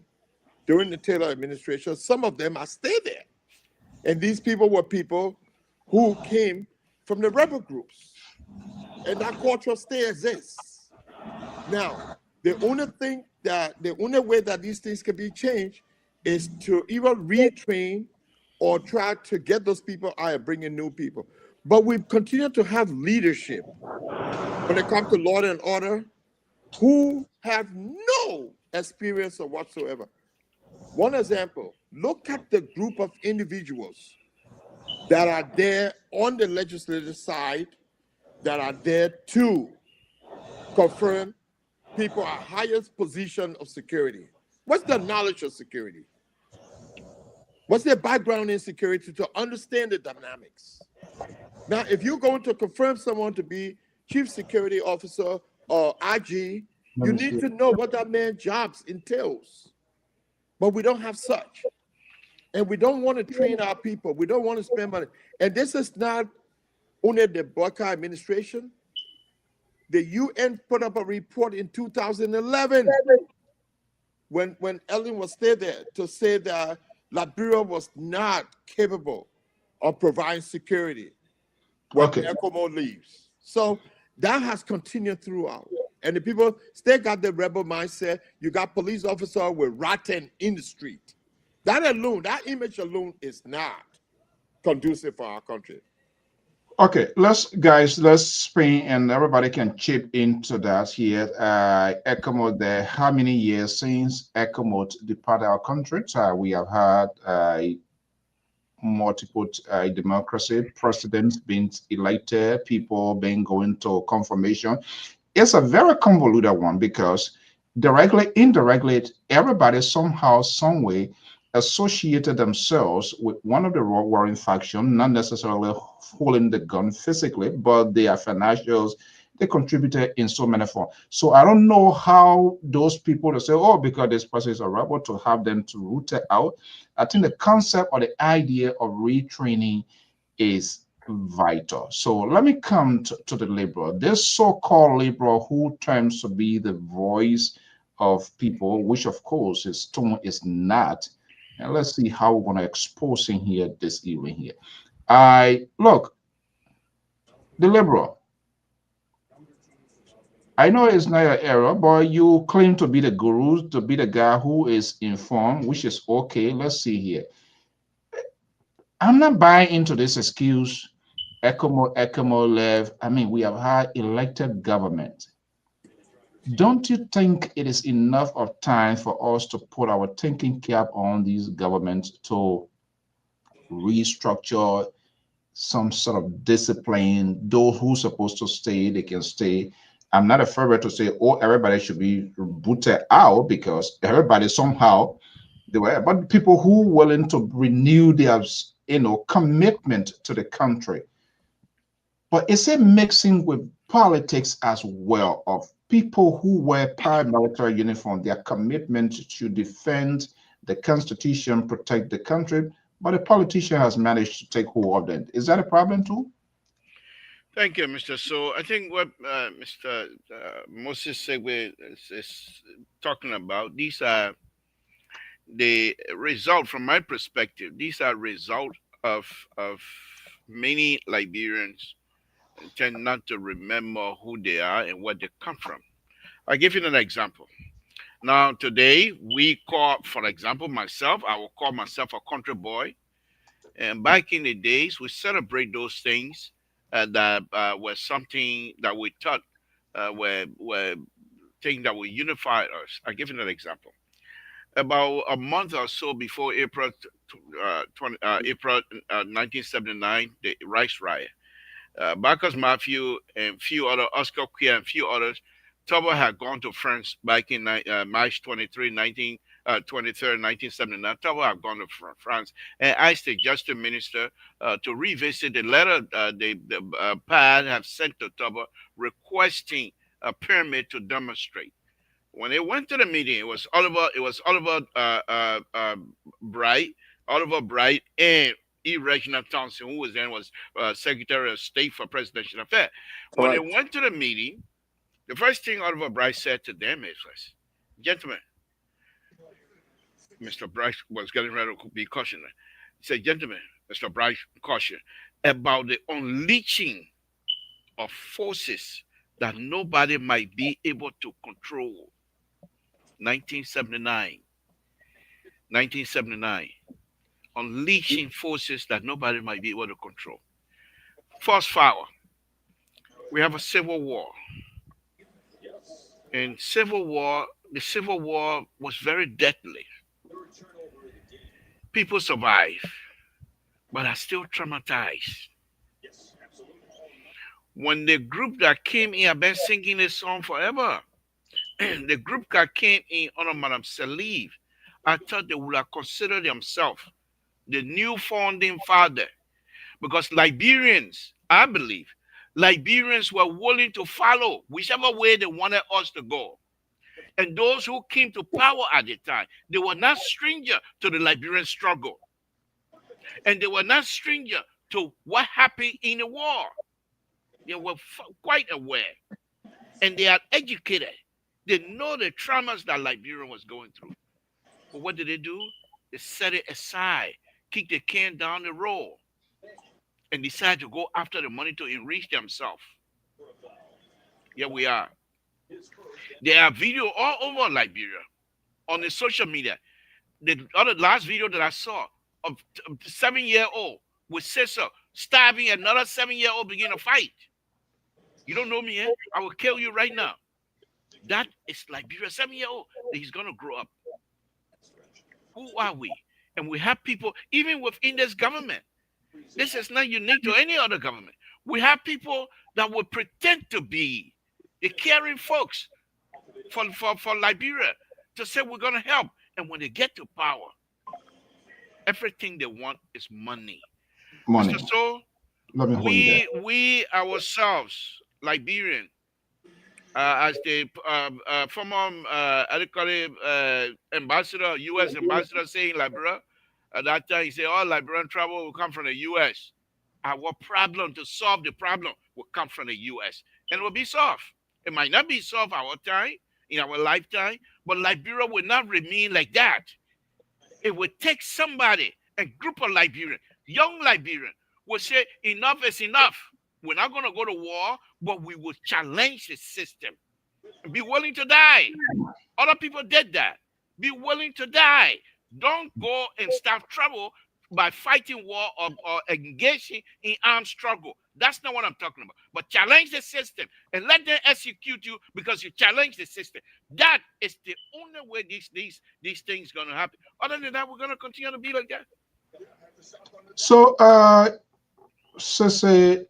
during the Taylor administration, some of them are still there. And these people were people who came from the rebel groups. And that culture still exists. Now, the only way that these things can be changed is to either retrain or try to get those people out and bring in new people. But we continue to have leadership when it comes to law and order who have no experience whatsoever. One example, look at the group of individuals that are there on the legislative side that are there to confirm people at highest position of security. What's the knowledge of security? What's their background in security to understand the dynamics? Now, if you're going to confirm someone to be chief security officer or IG, you need to know what that man's jobs entails. But we don't have such. And we don't want to train our people. We don't want to spend money. And this is not only the Barker administration. The UN put up a report in 2011 when Ellen was still there to say that Liberia was not capable of providing security when ECOMO leaves. So that has continued throughout. And the people still got the rebel mindset. You got police officers with rotten in the street. That alone, that image alone is not conducive for our country. Okay, let's spin and everybody can chip into that here. ECOMO, there, how many years since ECOMO departed our country? We have had multiple democracy, presidents being elected, people being going to confirmation. It's a very convoluted one because directly, indirectly, everybody somehow, some way associated themselves with one of the warring faction, not necessarily holding the gun physically, but their financials, they contributed in so many forms. So I don't know how those people to say, oh, because this person is a rebel, to have them to root it out. I think the concept or the idea of retraining is vital. So let me come to the liberal. This so-called liberal who tends to be the voice of people, which of course his tone is not. And let's see how we're going to expose him here this evening here. I look, the liberal. I know it's not your era, but you claim to be the guru, to be the guy who is informed, which is okay. Let's see here. I'm not buying into this excuse. Ecomo left. I mean, we have had elected government. Don't you think it is enough of time for us to put our thinking cap on these governments to restructure some sort of discipline? Those who supposed to stay, they can stay. I'm not a favorite to say, oh, everybody should be booted out because everybody somehow they were, but people who willing to renew their, commitment to the country. But is it mixing with politics as well of people who wear paramilitary uniform, their commitment to defend the constitution, protect the country, but a politician has managed to take hold of them. Is that a problem too? Thank you, Mr. So I think what Mr. Moses Segwe is talking about, these are the result from my perspective. These are result of of many Liberians tend not to remember who they are and where they come from. I'll give you an example. Now, today we call, for example, myself, I will call myself a country boy. And back in the days, we celebrate those things that were something that we thought were things that will unify us. I'll give you an example. About a month or so before April 1979, the Rice Riot, Marcus Matthew and few other Oscar Queer and few others, Tobo had gone to France back in March 23, 23rd, 1979. Tobo had gone to France and asked the Justice Minister to revisit the letter the PAD have sent to Tobo requesting a permit to demonstrate. When they went to the meeting, Bright, Oliver Bright, and E. Reginald Thompson, who was then was Secretary of State for Presidential Affairs. When they went to the meeting, the first thing Oliver Bright said to them is, "Gentlemen," Mr. Bright was getting ready to be cautionary. He said, "Gentlemen," Mr. Bright cautioned about the unleashing of forces that nobody might be able to control. 1979. 1979. Unleashing forces that nobody might be able to control. Fast forward, we have a civil war. And the civil war was very deadly. People survived, but are still traumatized. When the group that came in, I've been singing this song forever. The group that came in under Madame Salive, I thought they would have considered themselves the new founding father. Because Liberians, I believe, Liberians were willing to follow whichever way they wanted us to go. And those who came to power at the time, they were not stranger to the Liberian struggle. And they were not stranger to what happened in the war. They were quite aware. And they are educated. They know the traumas that Liberia was going through. But what did they do? They set it aside, kick the can down the road, and decide to go after the money to enrich themselves. Here we are. There are videos all over Liberia on the social media. The last video that I saw of 7-year-old with sister stabbing another 7-year-old begin a fight. You don't know me, eh? I will kill you right now. That is Liberia, 7-year-old. He's gonna grow up. Who are we? And we have people, even within this government. This is not unique to any other government. We have people that would pretend to be the caring folks for Liberia to say we're going to help. And when they get to power, everything they want is money. Money. Mr. So, Let me hold you there. we ourselves, Liberian, as the former ambassador, U.S. ambassador saying Liberia, at that time he said all Liberian travel will come from the U.S. our problem to solve the problem will come from the U.S. and it will be solved. It might not be solved our time, in our lifetime, but Liberia will not remain like that. It would take somebody, a group of Liberians, young Liberians, will say enough is enough. We're not going to go to war, but we will challenge the system and be willing to die. Other people did that. Be willing to die. Don't go and start trouble by fighting war or engaging in armed struggle. That's not what I'm talking about. But challenge the system and let them execute you because you challenge the system. That is the only way these things going to happen. Other than that, we're going to continue to be like that. So, say,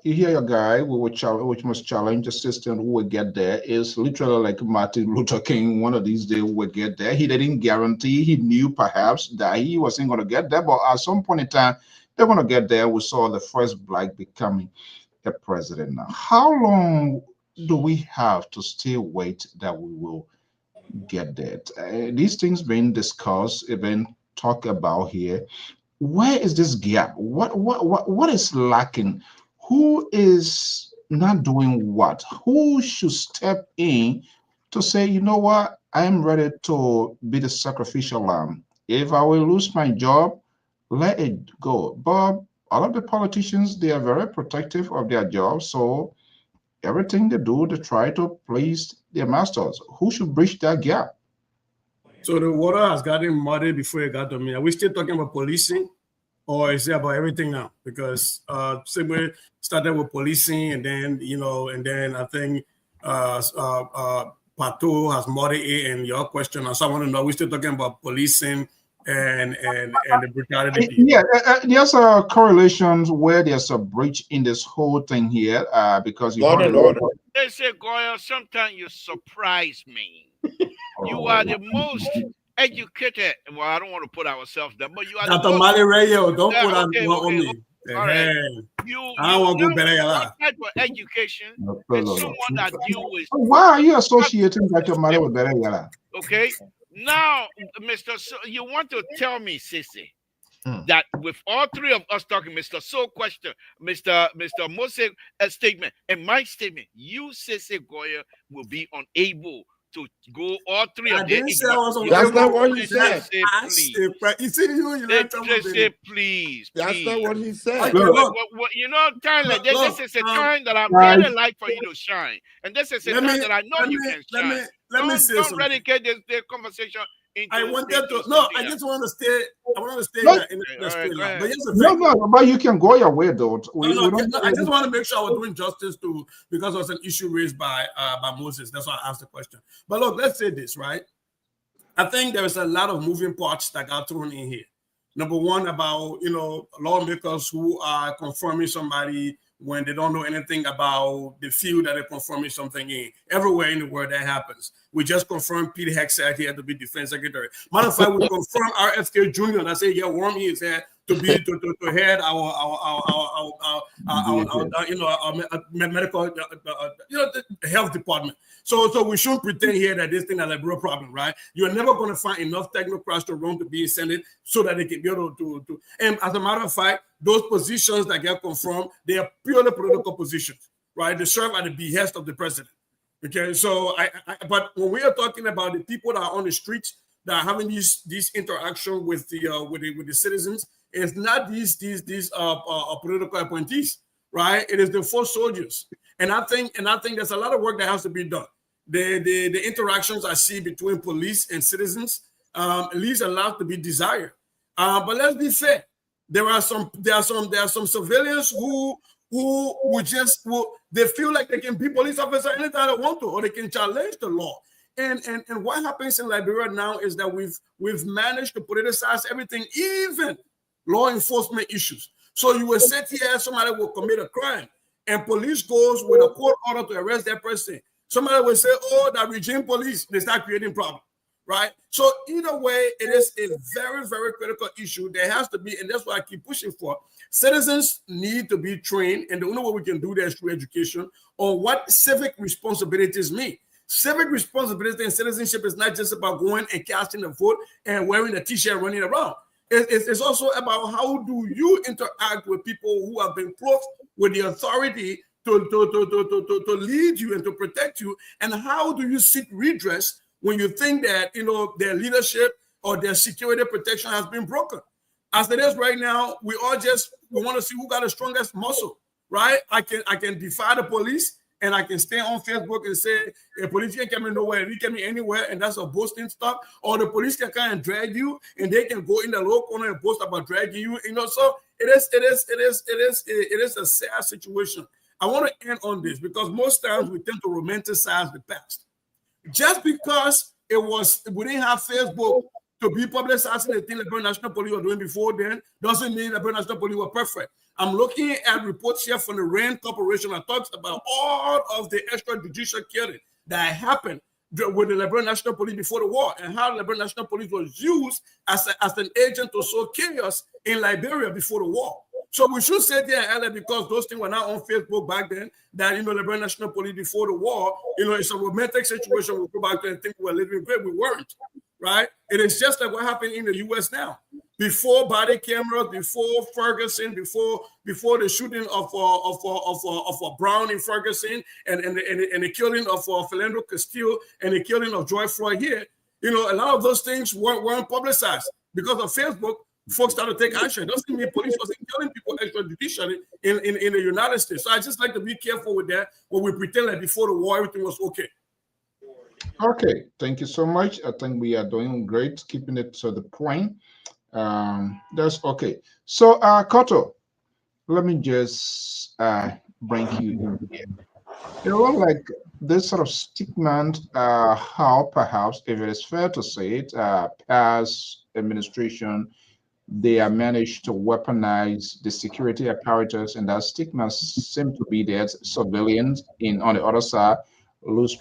you hear your guy, which must challenge the system, who will get there, is literally like Martin Luther King. One of these days will get there. He didn't guarantee, he knew perhaps that he wasn't going to get there, but at some point in time, they're going to get there. We saw the first black becoming a president. Now, how long do we have to still wait that we will get there? These things being discussed, even talked about here. Where is this gap? What is lacking? Who is not doing what? Who should step in to say, you know what, I am ready to be the sacrificial lamb. If I will lose my job, let it go. But all of the politicians, they are very protective of their jobs, so everything they do, they try to please their masters. Who should bridge that gap? So the water has gotten muddy before it got to me. Are we still talking about policing, or is it about everything now? Because we started with policing, and then and then I think Pato has muddied it in your question. So I want to know: are we still talking about policing and the brutality? Yeah, there's a correlation where there's a breach in this whole thing here, because you They say, Goya, sometimes you surprise me. You are the most educated. Well, I don't want to put ourselves there, but you are Dr. the most. Mali Rayo, don't put on me. All right. I don't want to go better. What type of education is someone that deal with? Why are you associating Dr. Mali with Bereyala? Okay. Now, Mr. So, you want to tell me, Sissy, that with all three of us talking, Mr. So question, Mr. Mose statement, and my statement, you, Sissy Goya, will be unable to go all three of them. That's not what he said. Please. That's not what he said. Time like this, this is a time that I really like for you to shine. And this is a time that I know you can shine. Don't eradicate this conversation. I just want to stay. I want to stay in the straight line. But but you can go your way, though. I just want to make sure I was doing justice to, because it was an issue raised by Moses. That's why I asked the question. But look, let's say this, right? I think there is a lot of moving parts that got thrown in here. Number one, about lawmakers who are confirming somebody when they don't know anything about the field that they're confirming something in. Everywhere in the world that happens. We just confirmed Pete Hegseth here to be defense secretary. Matter of fact, we confirmed RFK Jr. and I say, yeah, Wormy is here to be to head our medical the health department. So we shouldn't pretend here that this thing is a real problem, right? You're never going to find enough technocrats to run to be in Senate so that they can be able to. And as a matter of fact, those positions that get confirmed, they are purely political positions, right? They serve at the behest of the president. Okay, so but when we are talking about the people that are on the streets that are having these interaction with the citizens, it's not these political appointees, right? It is the foot soldiers, and I think there's a lot of work that has to be done. The interactions I see between police and citizens leaves a lot to be desired. But let's be fair. There are some civilians who they feel like they can be police officer anytime they want to, or they can challenge the law. And what happens in Liberia now is that we've managed to politicize everything, even law enforcement issues. So you will sit here, somebody will commit a crime, and police goes with a court order to arrest that person. Somebody will say, oh, that regime police, they start creating problems, right? So either way, it is a very, very critical issue. There has to be, and that's what I keep pushing for. Citizens need to be trained, and the only way we can do that is through education on what civic responsibilities mean. Civic responsibility and citizenship is not just about going and casting a vote and wearing a t-shirt running around. It's also about how do you interact with people who have been close with the authority to lead you and to protect you, and how do you seek redress when you think that their leadership or their security protection has been broken. As it is right now, we want to see who got the strongest muscle, right? I can defy the police, and I can stay on Facebook and say a police can come in nowhere, he can be anywhere, and that's a boasting stuff. Or the police can come and drag you, and they can go in the low corner and boast about dragging you. So it is a sad situation. I want to end on this because most times we tend to romanticize the past. Just because we didn't have Facebook to be publicizing the thing the Liberia National Police were doing before then, doesn't mean the Liberia National Police were perfect. I'm looking at reports here from the RAND Corporation that talks about all of the extrajudicial killing that happened with the Liberia National Police before the war, and how the Liberia National Police was used as an agent to sow chaos in Liberia before the war. So we should say there, Ella, because those things were not on Facebook back then, that, the Liberia National Police before the war, it's a romantic situation. We go back there and think we were living great. We weren't, right? It is just like what happened in the U.S. now. Before body cameras, before Ferguson, before the shooting of Brown in Ferguson, and the killing of Philando Castile, and the killing of George Floyd here, a lot of those things weren't publicized because of Facebook. Folks started to take action. It doesn't mean police wasn't killing people extrajudicially in the United States. So I just like to be careful with that when we pretend like before the war everything was okay. Okay, thank you so much. I think we are doing great, keeping it to the point. That's okay. So, Koto, let me just bring you in here. Like this sort of stigma, how perhaps, if it is fair to say it, past administration, they are managed to weaponize the security apparatus, and that stigma seems to be that civilians on the other side lose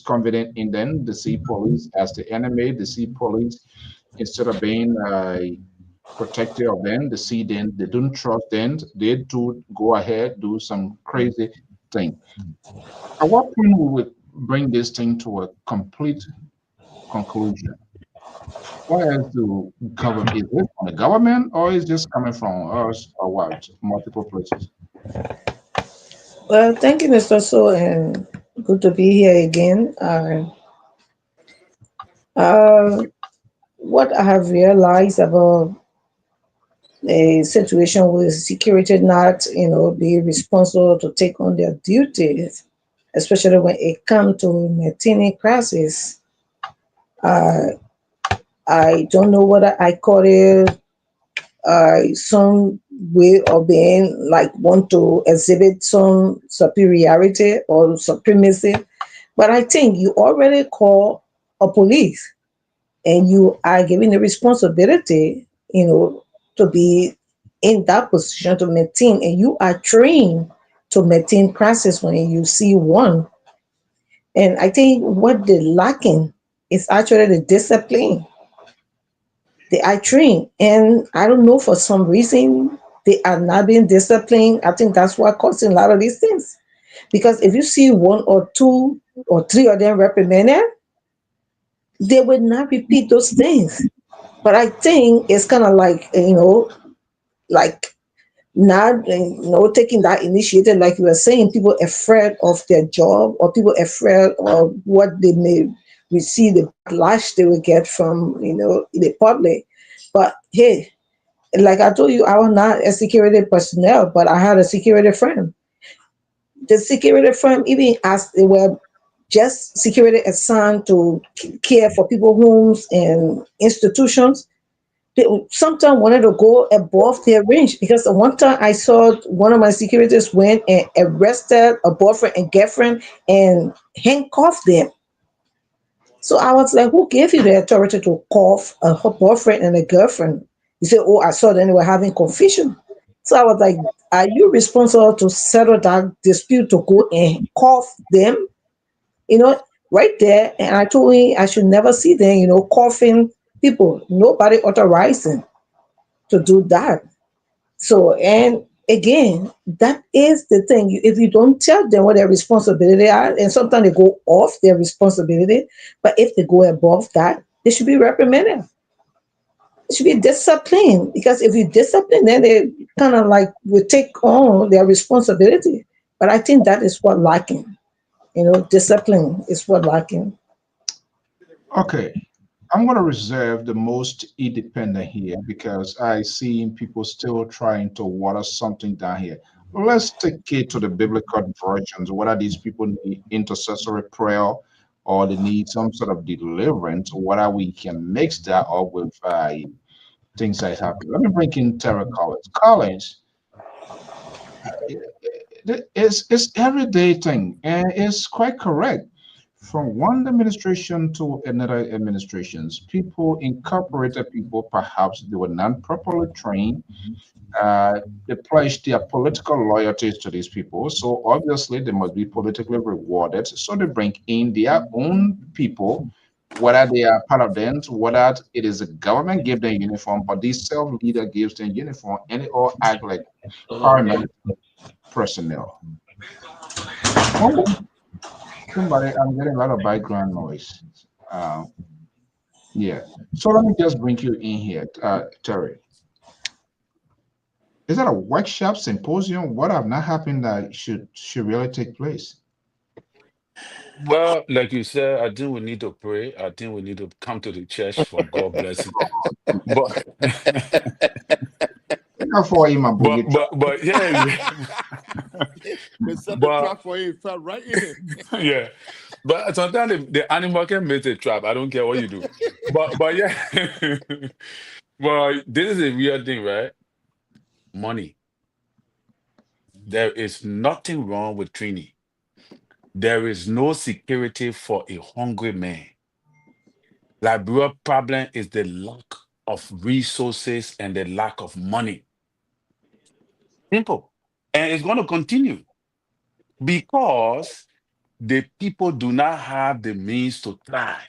confidence in them. They see police as the enemy. They see police instead of being protective of them. They see them. They don't trust them. They do go ahead do some crazy thing. At what point we would bring this thing to a complete conclusion? What else do government? Is it from the government, or is this coming from us, or what? Multiple places. Well, thank you, Mr. So, and good to be here again. What I have realized about a situation with security not, be responsible to take on their duties, especially when it comes to maintaining crisis. I don't know whether I call it some way of being like want to exhibit some superiority or supremacy, but I think you already call a police and you are given the responsibility, to be in that position to maintain, and you are trained to maintain crisis when you see one. And I think what they're lacking is actually the discipline. They are trained, and I don't know, for some reason they are not being disciplined. I think that's what causing a lot of these things. Because if you see one or two or three of them reprimanded, they will not repeat those things. But I think it's kind of like, like not, taking that initiative, like you were saying, people afraid of their job, or people afraid of what they may receive, the backlash they will get from, the public. But hey, like I told you, I was not a security personnel, but I had a security firm. The security firm, even as they were just security assigned to care for people's homes and institutions, they sometimes wanted to go above their range, because the one time I saw one of my securities went and arrested a boyfriend and girlfriend and handcuffed them. So I was like, who gave you the authority to cuff a boyfriend and a girlfriend? He said, oh, I saw them, they were having confusion. So I was like, are you responsible to settle that dispute, to go and cuff them? Right there. And I told him I should never see them, cuffing people. Nobody authorizing to do that. So, and again, that is the thing. If you don't tell them what their responsibility are, and sometimes they go off their responsibility, but if they go above that, they should be reprimanded. should be disciplined, because if you discipline, then they kind of like will take on their responsibility. But I think that is what lacking. Discipline is what lacking. Okay. I'm going to reserve the most independent here because I see people still trying to water something down here. Let's take it to the biblical versions, whether these people need intercessory prayer or they need some sort of deliverance, whether we can mix that up with things that happen. Let me bring in Tara Collins. Collins, it's everyday thing, and it's quite correct. From one administration to another administrations, people incorporated people, perhaps they were not properly trained. They pledged their political loyalties to these people, so obviously they must be politically rewarded. So they bring in their own people, whether they are part of them, whether it is the government give them uniform, but this self-leader gives them uniform, and they all act like paramilitary personnel. Oh, somebody, I'm getting a lot of background noise. Uh, yeah. So let me just bring you in here, Terry. Is that a workshop, symposium? What have not happened that should really take place? Well, like you said, I think we need to pray. I think we need to come to the church for God blessing. But For him and but boogie but but yeah, They set the but trap for you, fell right in it. yeah. But sometimes the animal can make a trap. I don't care what you do. But yeah. Well, this is a weird thing, right? Money. There is nothing wrong with Trini. There is no security for a hungry man. Liberia problem is the lack of resources and the lack of money. Simple. And it's going to continue because the people do not have the means to thrive.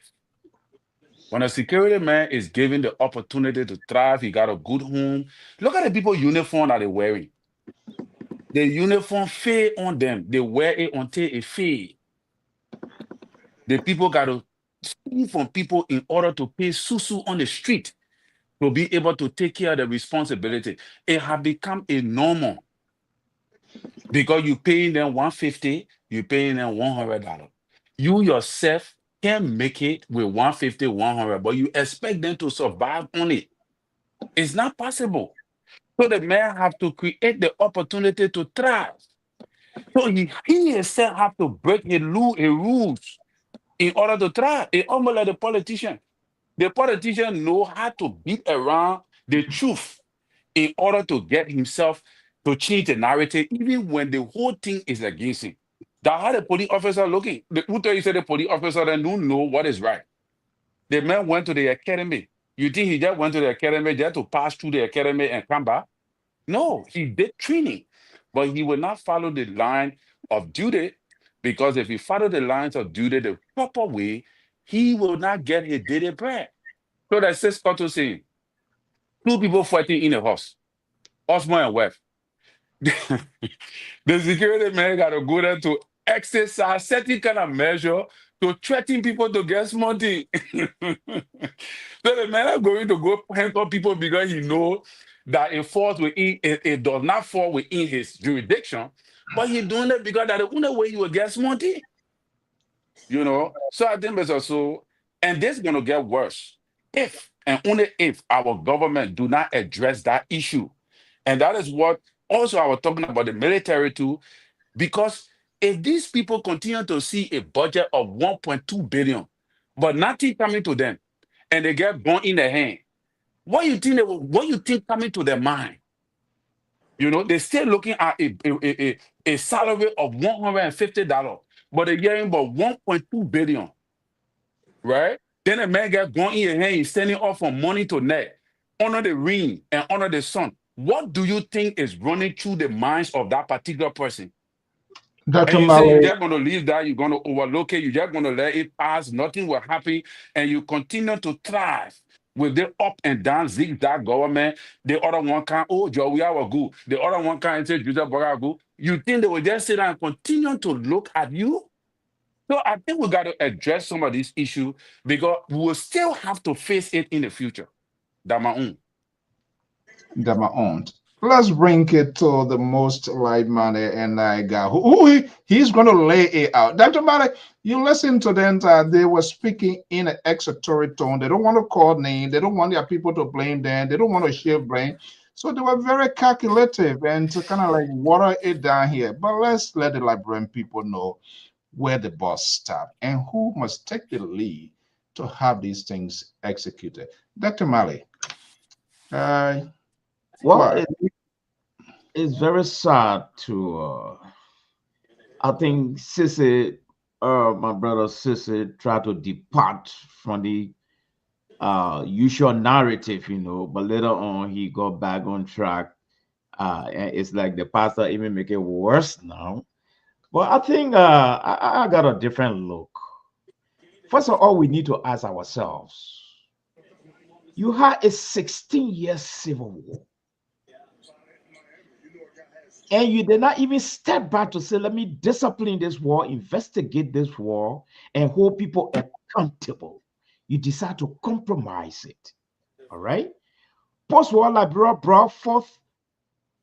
When a security man is given the opportunity to thrive, he got a good home. Look at the people uniform that they're wearing. The uniform fade on them. They wear it until it fade. The people got to steal from people in order to pay susu on the street to be able to take care of the responsibility. It has become a normal because you paying them 150, you paying them $100. You yourself can make it with 150, 100, but you expect them to survive on it. It's not possible. So the man have to create the opportunity to thrive. So he himself have to break his rules in order to thrive. It's almost like the politician. The politician know how to beat around the truth in order to get himself to change the narrative, even when the whole thing is against him. That's how the police officer looking. Who told you said the police officer that don't know what is right? The man went to the academy. You think he just went to the academy just to pass through the academy and come back? No, he did training, but he will not follow the line of duty, because if he follow the lines of duty the proper way, he will not get his daily bread. So that says Scott was saying, two people fighting in a house, husband and wife. The security man got to go there to exercise certain kind of measure to threaten people to get money. So the man is going to go handcuff people because he knows that it does not fall within his jurisdiction, but he's doing it because that's the only way he will get money. So I think there's also, and this is going to get worse if and only if our government do not address that issue. And that is what also I was talking about the military too, because if these people continue to see a budget of 1.2 billion, but nothing coming to them, and they get gun in their hand, what you think coming to their mind? They're still looking at a salary of $150, but they're getting about 1.2 billion, right? Then a man get gun in your hand, he's standing off from morning to night, under the rain and under the sun. What do you think is running through the minds of that particular person? Dr. And you say you're Malley, just going to leave that, you're going to overlook it, you're just going to let it pass, nothing will happen, and you continue to thrive with the up and down zigzag government. The other one can, oh, Joe, we are good. The other one can say, Joseph good. You think they will just sit down and continue to look at you? So I think we got to address some of these issues because we will still have to face it in the future. Damaun. Damaon. Let's bring it to the most light man and guy who he's going to lay it out. Dr. Malik, you listen to them. They were speaking in an exhortatory tone. They don't want to call names. They don't want their people to blame them. They don't want to share blame. So they were very calculative and to kind of like water it down here. But let's let the Liberian people know where the boss start and who must take the lead to have these things executed. Dr. Malik. Well, it's very sad to I think Sissy, my brother Sissy, tried to depart from the usual narrative, but later on he got back on track. And it's like the pastor even make it worse now. But I think I got a different look. First of all, we need to ask ourselves, you had a 16-year civil war. And you did not even step back to say, let me discipline this war, investigate this war, and hold people accountable. You decide to compromise it. All right? Post-war Liberia brought forth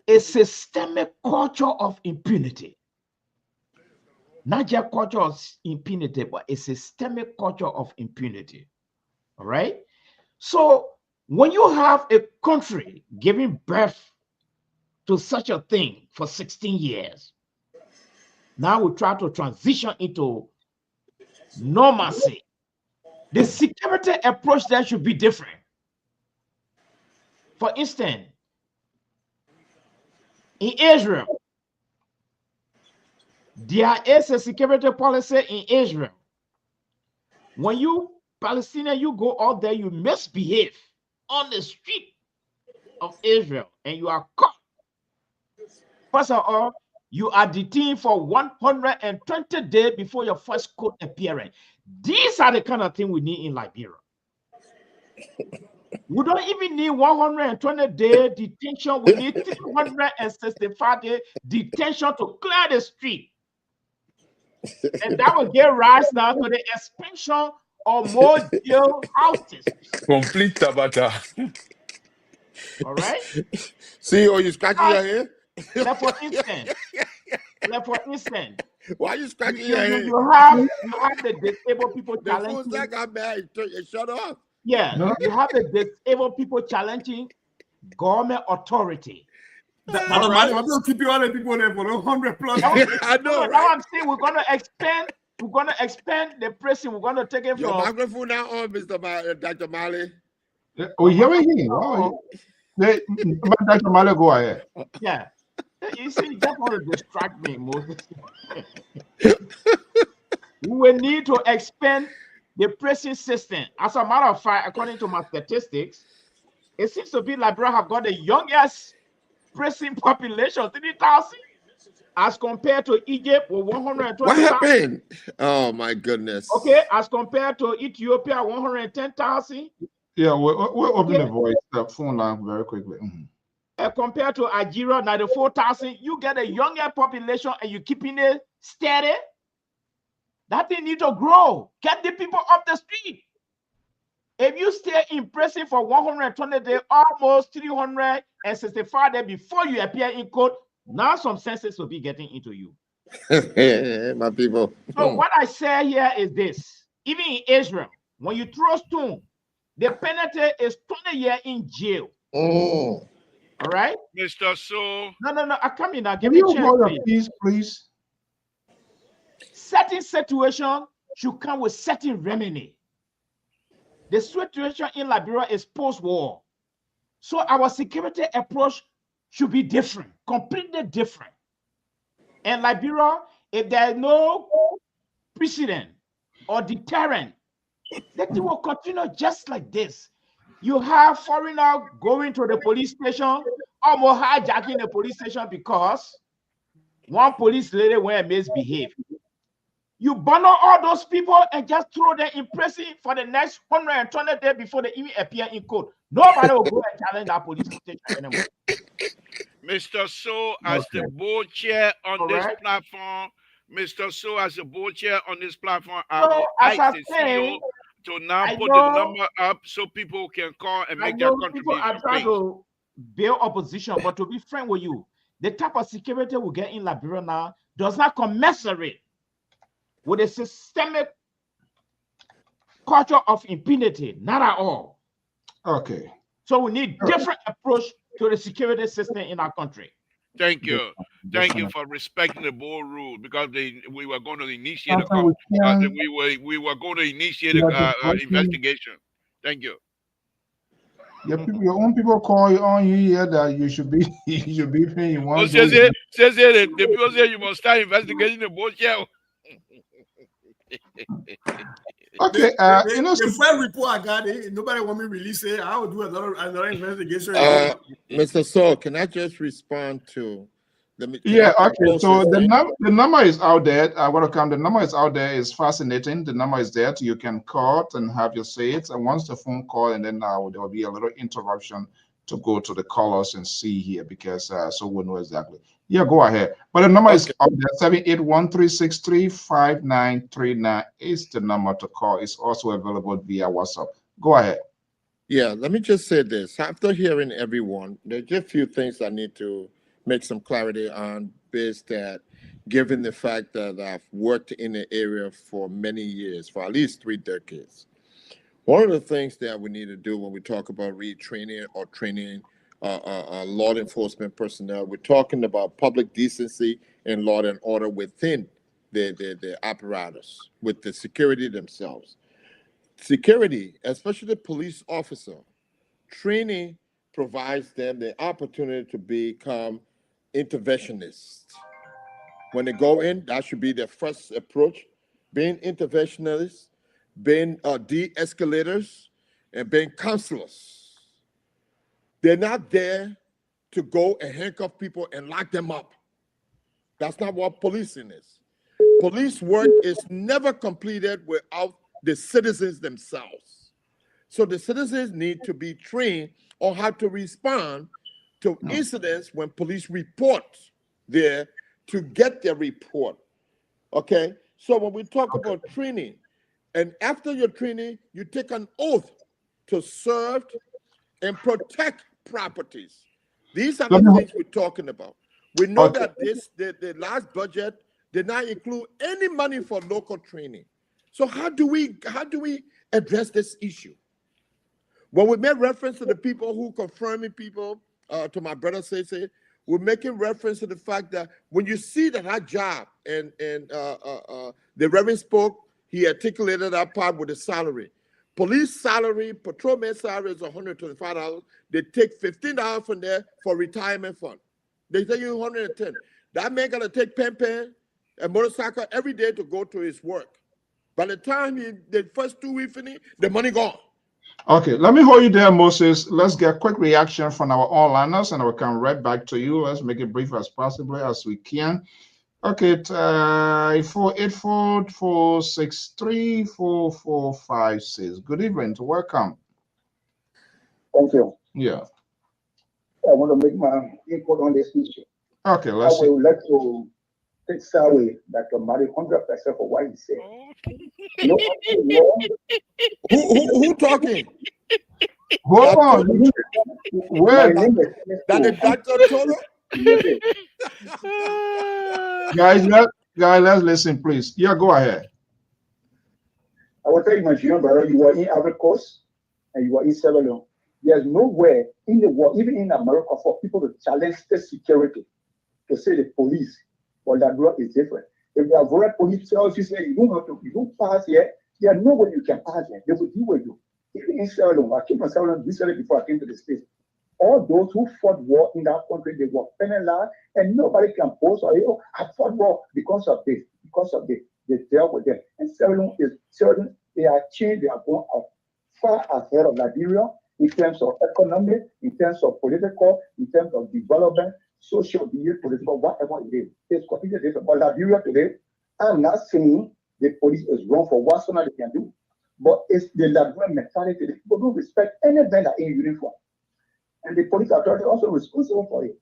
a systemic culture of impunity. Not just culture of impunity, but a systemic culture of impunity. All right? So when you have a country giving birth to such a thing for 16 years, now we try to transition into normalcy. The security approach there should be different. For instance, in Israel, there is a security policy in Israel. When you Palestinian, you go out there, you misbehave on the street of Israel, and you are caught. First of all, you are detained for 120 days before your first court appearance. These are the kind of thing we need in Liberia. We don't even need 120-day detention. We need 365-day detention to clear the street. And that will give rise now to the expansion of more jail houses. Complete Tabata. All right? See, are you scratching your head? Like for instance, why are you scratching your head? You have the disabled people challenging. The that got mad. Shut up. Yeah, you have the disabled people challenging government authority. I'm going to keep you all the people there for 100 plus. I know. Right? Now I'm saying we're going to expand the prison. We're going to take it from. Your microphone now on, Dr. Mali. We hear him. Wow. Dr. Mali, go ahead. Yeah. You see, you just want to distract me, Moses. We need to expand the prison system. As a matter of fact, according to my statistics, it seems to be Liberia have got the youngest prison population, 3,000, as compared to Egypt with 120,000. What happened? Oh my goodness. Okay, as compared to Ethiopia, 110,000. Yeah, we'll open the phone line very quickly. Compared to Algeria, 94,000, you get a younger population and you're keeping it steady. That thing need to grow. Get the people off the street. If you stay in prison for 120 days, almost 365 days before you appear in court, now some senses will be getting into you. My people. So what I say here is this. Even in Israel, when you throw stone, the penalty is 20 years in jail. All right? Mr. So. No. I come in now. Give me a chance, please. Certain situation should come with certain remedy. The situation in Liberia is post-war. So our security approach should be different, completely different. And Liberia, if there is no precedent or deterrent, that it will continue just like this. You have foreigners going to the police station, almost hijacking the police station because one police lady went and misbehaved. You bundle all those people and just throw them in prison for the next 120 days before they even appear in court. Nobody will go and challenge that police station anymore. Mr. So, as the board chair on this platform, Mr. So, as the board chair on this platform, I would like the CEO to now I put the know, number up so people can call and I make their know people are contribution, trying please. to build opposition, but to be frank with you, the type of security we get in Liberia now does not commensurate with a systemic culture of impunity, not at all. Okay. So we need different approach to the security system in our country. Thank you. Thank you Definitely. for respecting the board rule because we were going to initiate Something we can. we were going to initiate Yeah, a the person- investigation. Thank you. your people, your own people call you on you here that you should be you should be paying. You Oh, want says those- the people say you must start investigating the board chair. Okay, you know, the first report I got, nobody want me to release it. I will do another investigation. Mr. Saul, can I just respond to? yeah, okay. So the number is out there. Welcome. The number is out there. It's fascinating. The number is there. You can call and have your say it. And once the phone call, and then there will be a little interruption to go to the callers and see here because so we'll know exactly. Yeah, go ahead. But the number is out there. 781-363-5939 is the number to call. It's also available via WhatsApp. Go ahead. Yeah, let me just say this. After hearing everyone, there's just a few things I need to make some clarity on, based that given the fact that I've worked in the area for many years, for at least 3 decades. One of the things that we need to do when we talk about retraining or training law enforcement personnel, we're talking about public decency and law and order within the apparatus, with the security themselves. Security, especially the police officer, training provides them the opportunity to become interventionists. When they go in, that should be their first approach, being interventionists, being de-escalators, and being counselors. They're not there to go and handcuff people and lock them up. That's not what policing is. Police work is never completed without the citizens themselves. So the citizens need to be trained on how to respond to incidents when police report there to get their report. Okay? So when we talk about training, and after your training, you take an oath to serve and protect properties. These are the things we're talking about. We know that the last budget did not include any money for local training. So how do we address this issue? When we made reference to the people who confirming people, to my brother say, we're making reference to the fact that when you see that job, and the Reverend spoke, he articulated that part with the salary. Police salary, patrolman salary is $125. They take $15 from there for retirement fund. They take you $110. That man gonna take pen, a motorcycle every day to go to his work. By the time the first 2 weeks finish, the money gone. Okay, let me hold you there, Moses. Let's get a quick reaction from our onliners, and I will come right back to you. Let's make it brief as possible as we can. Okay, 484-463-4456. Good evening. Welcome. Thank you. Yeah. I want to make my input on this issue. Okay, let's see. I would like to take away that you're married 100% for what he said. No, who talking? Hold on. Where? That the doctor told Guys, let's listen, please. Yeah, go ahead. I will tell you, my junior brother, you were in Ivory Coast and you were in Sierra Leone. There's nowhere in the world, even in America, for people to challenge state security, to say the police or that law is different. If the Ivorian police tells you, say you don't pass here, there's no way you can pass here. They will deal with you. Even in Sierra Leone, I came from Sierra Leone recently before I came to the States. All those who fought war in that country, they were penalized, and nobody can post or I fought war because of this, they dealt with them. And Sierra Leone is certain they are changed, they are going far ahead of Liberia in terms of economy, in terms of political, in terms of development, social, political, whatever it is. It's completely different. But Liberia today, I'm not saying the police is wrong for what they can do, but it's the Liberian mentality. The people don't respect any vendor in uniform. And the police authority also responsible for it.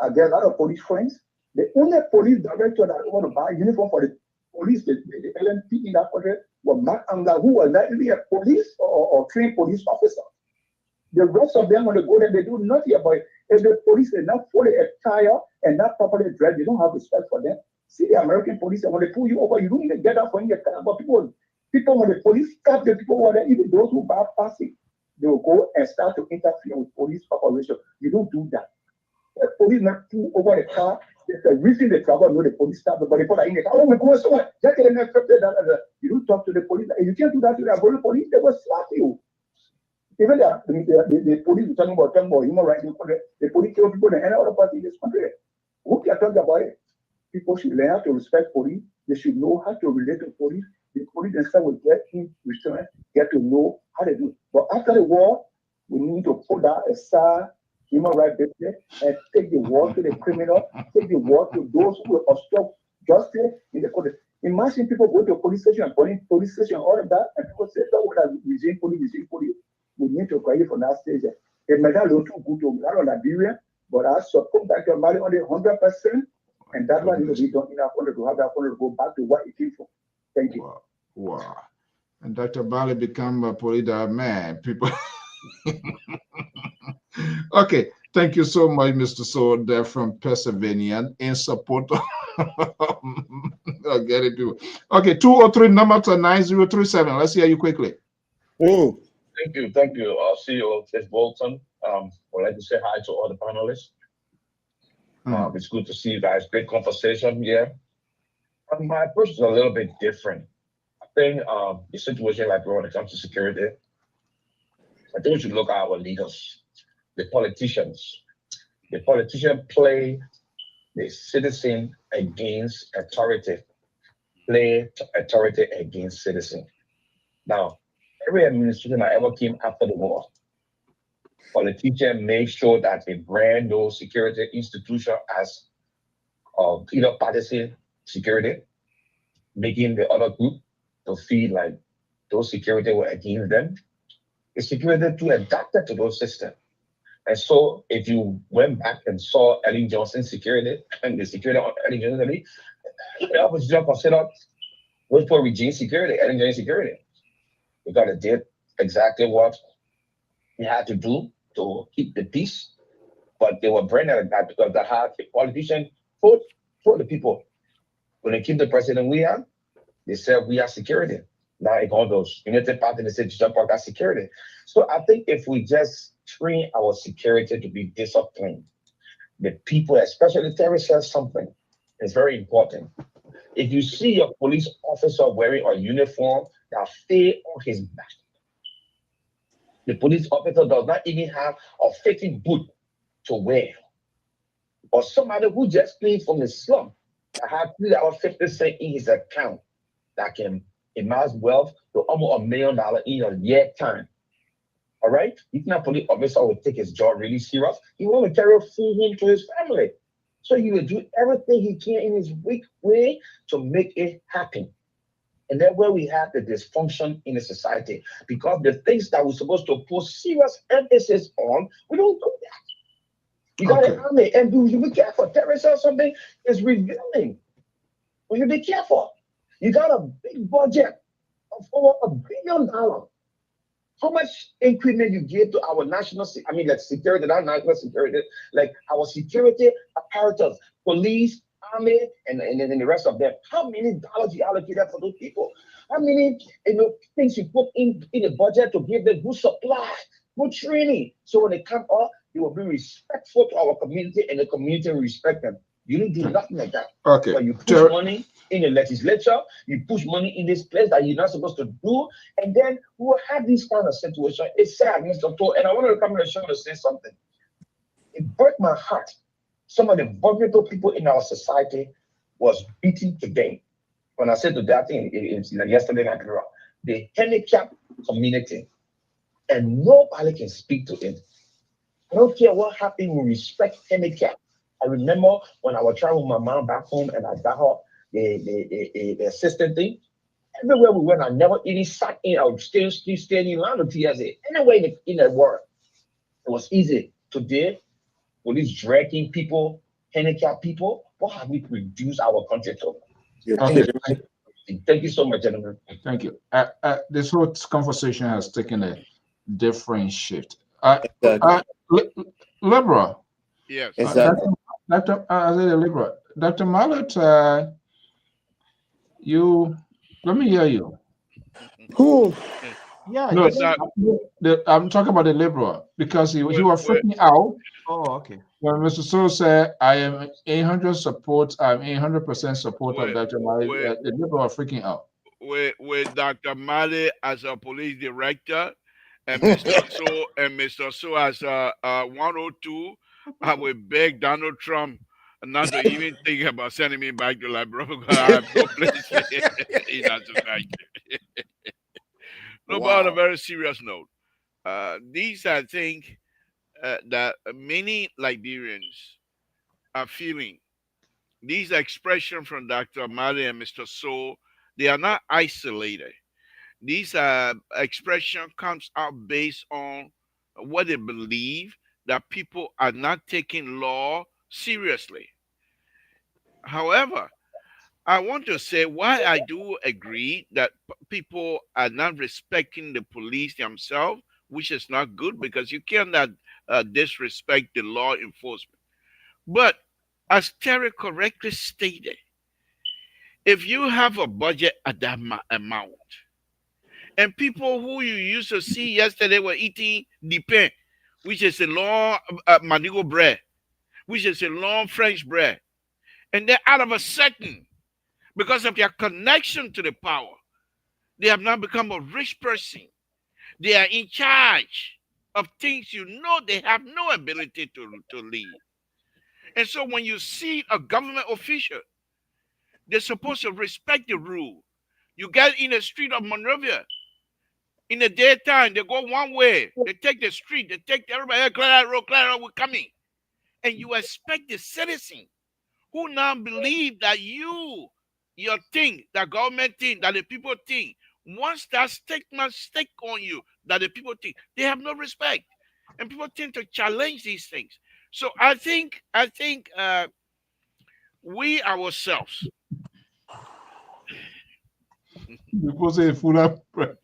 I get a lot of police friends. The only police director that want to buy uniform for the police, the LMP in that country were who was not really a police or trained police officer. The rest of them, when they go there, they do nothing about it. If the police are not fully attire and not properly dressed, they don't have respect for them. See the American police, and when they pull you over, you don't even get up when you get up. But people, when the police stop the people over there, even those who are passing, they will go and start to interfere with police operation. You don't do that. The police not pull over the car. There's a reason they travel, no, the police stop, but they put in the car. Oh, we're going somewhere. You don't talk to the police. You can't do that to the police. They will slap you. Even the police talking about human rights, the police kill people in any other party in this country. Who can talk about it? People should learn how to respect police. They should know how to relate to police. The police themselves will get in return, get to know how to do it. But after the war, we need to put that aside human rights business and take the war to the criminal, take the war to those who will obstruct justice in the country. Imagine people go to a police station and police station, all of that, and people say, "Oh, that regime police." We need to create from that stage. It may not look too good to Liberia, but I support that your value on the 100%, and that one will be done enough order to have that order to go back to what it came from. Thank you. Wow. And Dr. Bali become a polydar man. People. Okay. Thank you so much, Mr. Sword, there from Pennsylvania, in support of I'll get it too. Okay, 203 number to 9037. Let's hear you quickly. Oh. Thank you, CEO Chris Bolton. I'd like to say hi to all the panelists. It's good to see you guys. Great conversation here. My approach is a little bit different. I think the situation like when it comes to security, I think we should look at our leaders, the politicians. The politicians play the citizen against authority, play authority against citizen. Now, every administration that ever came after the war, politicians made sure that they brand those security institution as either partisan security, making the other group to feel like those security were against them. The security too adapted to those systems. And so if you went back and saw Ellen Johnson's security and the security of Ellen Johnson, the opposition considered was for regime security, Ellen Johnson security. Because it did exactly what he had to do to keep the peace, but they were branded like that because they had the politician vote for the people. When they keep the president they said we are security. Now it all those United Party, they said jump out that security. So I think if we just train our security to be disciplined, the people, especially Terry says something, it's very important. If you see your police officer wearing a uniform that fits on his back, the police officer does not even have a fitting boot to wear, or somebody who just came from the slum that had $3.50 in his account that can amass wealth to almost $1 million in a year time. All right? If not police officer will take his job really serious, he want to carry food home to his family. So he will do everything he can in his weak way to make it happen. And then where we have the dysfunction in the society, because the things that we're supposed to put serious emphasis on, we don't do that. You got an army, and you should be careful. Terrorism or something is revealing. We should be careful. You got a big budget of over $1 billion. How much increment you give to our national, like security, not national security, like our security apparatus, police, army, and the rest of them. How many dollars you allocate for those people? How many things you put in the budget to give them good supply, good training, so when they come up, they will be respectful to our community and the community will respect them. You don't do nothing like that. Okay. But you push money in the legislature, you push money in this place that you're not supposed to do, and then we'll have this kind of situation. It's sad, Mr. Toll, and I wanted to come on the show to say something. It broke my heart. Some of the vulnerable people in our society was beaten today. When I said to that thing, it's like yesterday night, the handicapped community, and nobody can speak to it. I don't care what happened, we respect handicap. I remember when I was traveling with my mom back home and I got her the assistant thing. Everywhere we went, I never even sat in. I would still standing in line with TSA. Anyway, in the world, it was easy. Today, police dragging people, handicapped people, what have we reduced our country to? Thank you so much, gentlemen. Thank you. This whole conversation has taken a different shift. Exactly. Liberal, Yes. Exactly. Dr. I said Liberal. Dr. Mallet, you, let me hear you. Who? Yeah, No, With just that, I'm talking about the Liberal because he with, was with, freaking out oh okay. when Mr. So said, I am 800 support, I'm 800% support of with, Dr. Mallet. with, The Liberal are freaking out. with Dr. Mali as a police director and Mr. So as a 102, I will beg Donald Trump not to even think about sending me back to Liberia because I have no place in our society. No, but on a Wow. very serious note, these I think that many Liberians are feeling. These expressions from Dr. Mali and Mr. So, they are not isolated. These expression comes out based on what they believe that people are not taking law seriously. However, I want to say why I do agree that people are not respecting the police themselves, which is not good because you cannot disrespect the law enforcement. But as Terry correctly stated, if you have a budget at that amount, and people who you used to see yesterday were eating dipin, which is a long manigo bread, which is a long French bread. And then out of a sudden, because of their connection to the power, they have now become a rich person. They are in charge of things you know they have no ability to lead. And so when you see a government official, they're supposed to respect the rule. You get in the street of Monrovia, in the daytime, they go one way. They take the street. They take everybody. Hey, clear that road, we're coming. And you expect the citizen who now believe that your thing, that government thing, that the people think, once that stigma stick on you, that the people think, they have no respect. And people tend to challenge these things. So I think we ourselves. People say full of bread.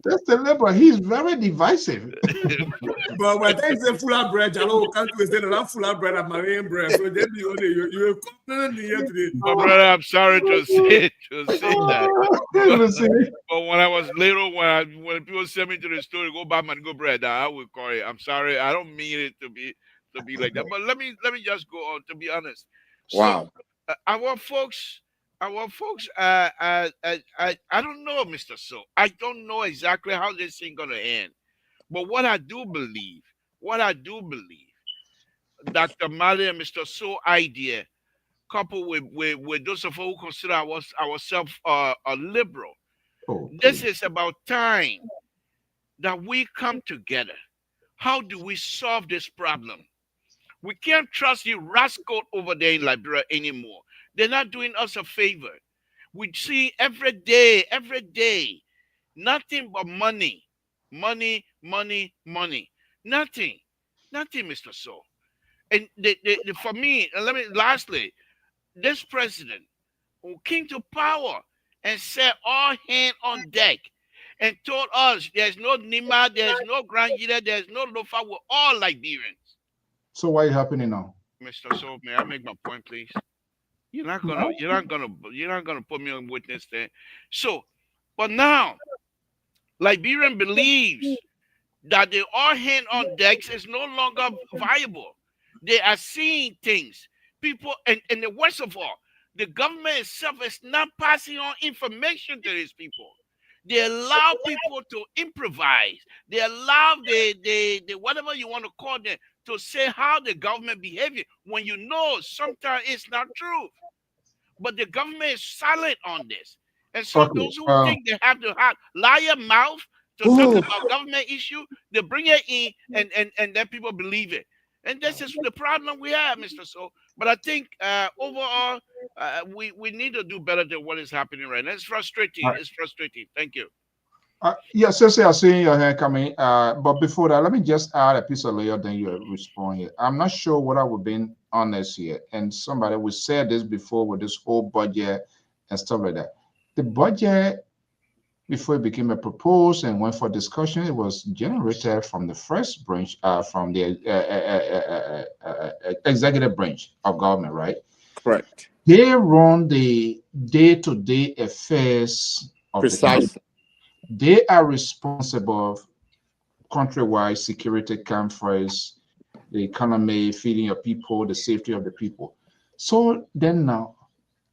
That's the Liberal. He's very divisive. But when I say full of bread, Jalo can't we say that full of bread and marine bread. So then you come here today. But brother, I'm sorry to say that. But when I was little, when people send me to the store to go buy mango bread, I would call it. I'm sorry, I don't mean it to be like that. But let me just go on. To be honest, so Wow. our folks, I don't know, Mister So. I don't know exactly how this thing gonna end. But what I do believe, Dr. Mali and Mr. So idea, coupled with those of us who consider ourselves a liberal. This is about time that we come together. How do we solve this problem? We can't trust the rascal over there in Liberia anymore. They're not doing us a favor. We see every day, nothing but money, money, money, money. Nothing, nothing, Mr. So. And for me, and lastly, this president who came to power and said all hands on deck and told us there's no Nima, there's no Grand Gila, there's no Lofa, we're all Liberians. So why happening now? Mr. So, may I make my point, please? You're not gonna put me on witness there. So, but now Liberian believes that the all hand on decks is no longer viable. They are seeing things. People, and the worst of all, the government itself is not passing on information to these people. They allow people to improvise. They allow the whatever you want to call them to say how the government behaving when you know sometimes it's not true. But the government is silent on this. And so Okay. those who think they have to have liar mouth to talk about government issue, they bring it in and then people believe it. And this is the problem we have, Mr. So. But I think overall, we need to do better than what is happening right now. It's frustrating. It's frustrating. Thank you. Yeah, Ceci, I see your hand coming. But before that, let me just add a piece of layer, then you respond here. I'm not sure whether we've been honest here. And somebody, we said this before with this whole budget and stuff like that. The budget, before it became a proposal and went for discussion, it was generated from the first branch, from the executive branch of government, right? Correct. They run the day-to-day affairs of the country. Precisely. They are responsible countrywide security conference, the economy, feeding your people, the safety of the people. So then now,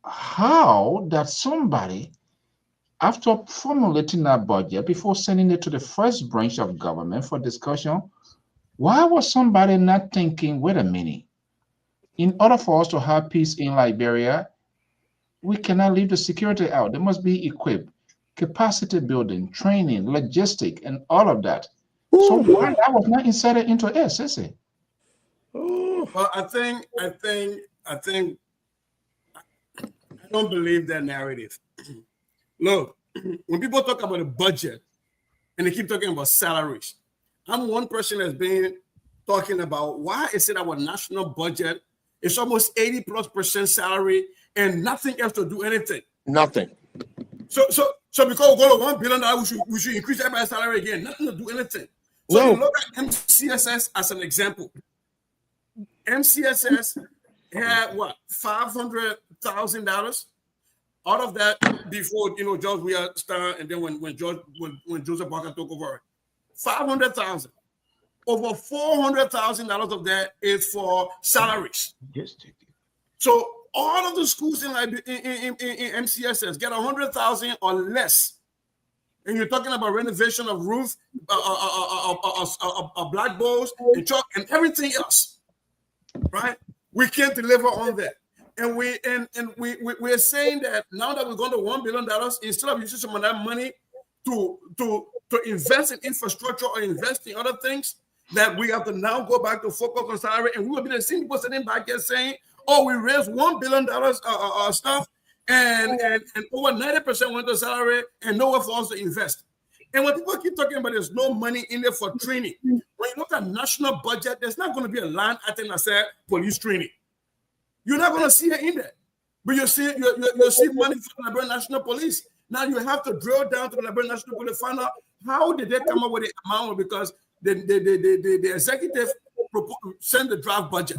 how that somebody, after formulating that budget, before sending it to the first branch of government for discussion, why was somebody not thinking, wait a minute, in order for us to have peace in Liberia, we cannot leave the security out. They must be equipped, capacity building, training, logistic, and all of that. So why that was not inserted into SSA? Well, I don't believe that narrative. Look, when people talk about a budget and they keep talking about salaries, I'm one person that's been talking about why is it our national budget is almost 80+% salary and nothing else to do anything. Nothing. So because we go to $1 billion, we should increase everybody's salary again. Nothing to do anything. So No. you look at MCSS as an example. MCSS had what, $500,000 out of that before George Weah started, and then when Joseph Parker took over, $500,000. Over $400,000 of that is for salaries. So all of the schools in MCSS get $100,000 or less. And you're talking about renovation of roofs, blackboards, and chalk, and everything else, right? We can't deliver on that, and we're saying that now that we're going to $1 billion, instead of using some of that money to invest in infrastructure or invest in other things, that we have to now go back to focus on salary, and we will be the same people sitting back here saying, "Oh, we raised $1 billion stuff." And over 90% went to salary and nowhere for us to invest. And when people keep talking about there's no money in there for training, when you look at national budget, there's not going to be a line item that says police training. You're not going to see it in there. But you'll see money for the Liberian National Police. Now you have to drill down to the Liberian National Police to find out how did they come up with the amount, because the executive sent the draft budget.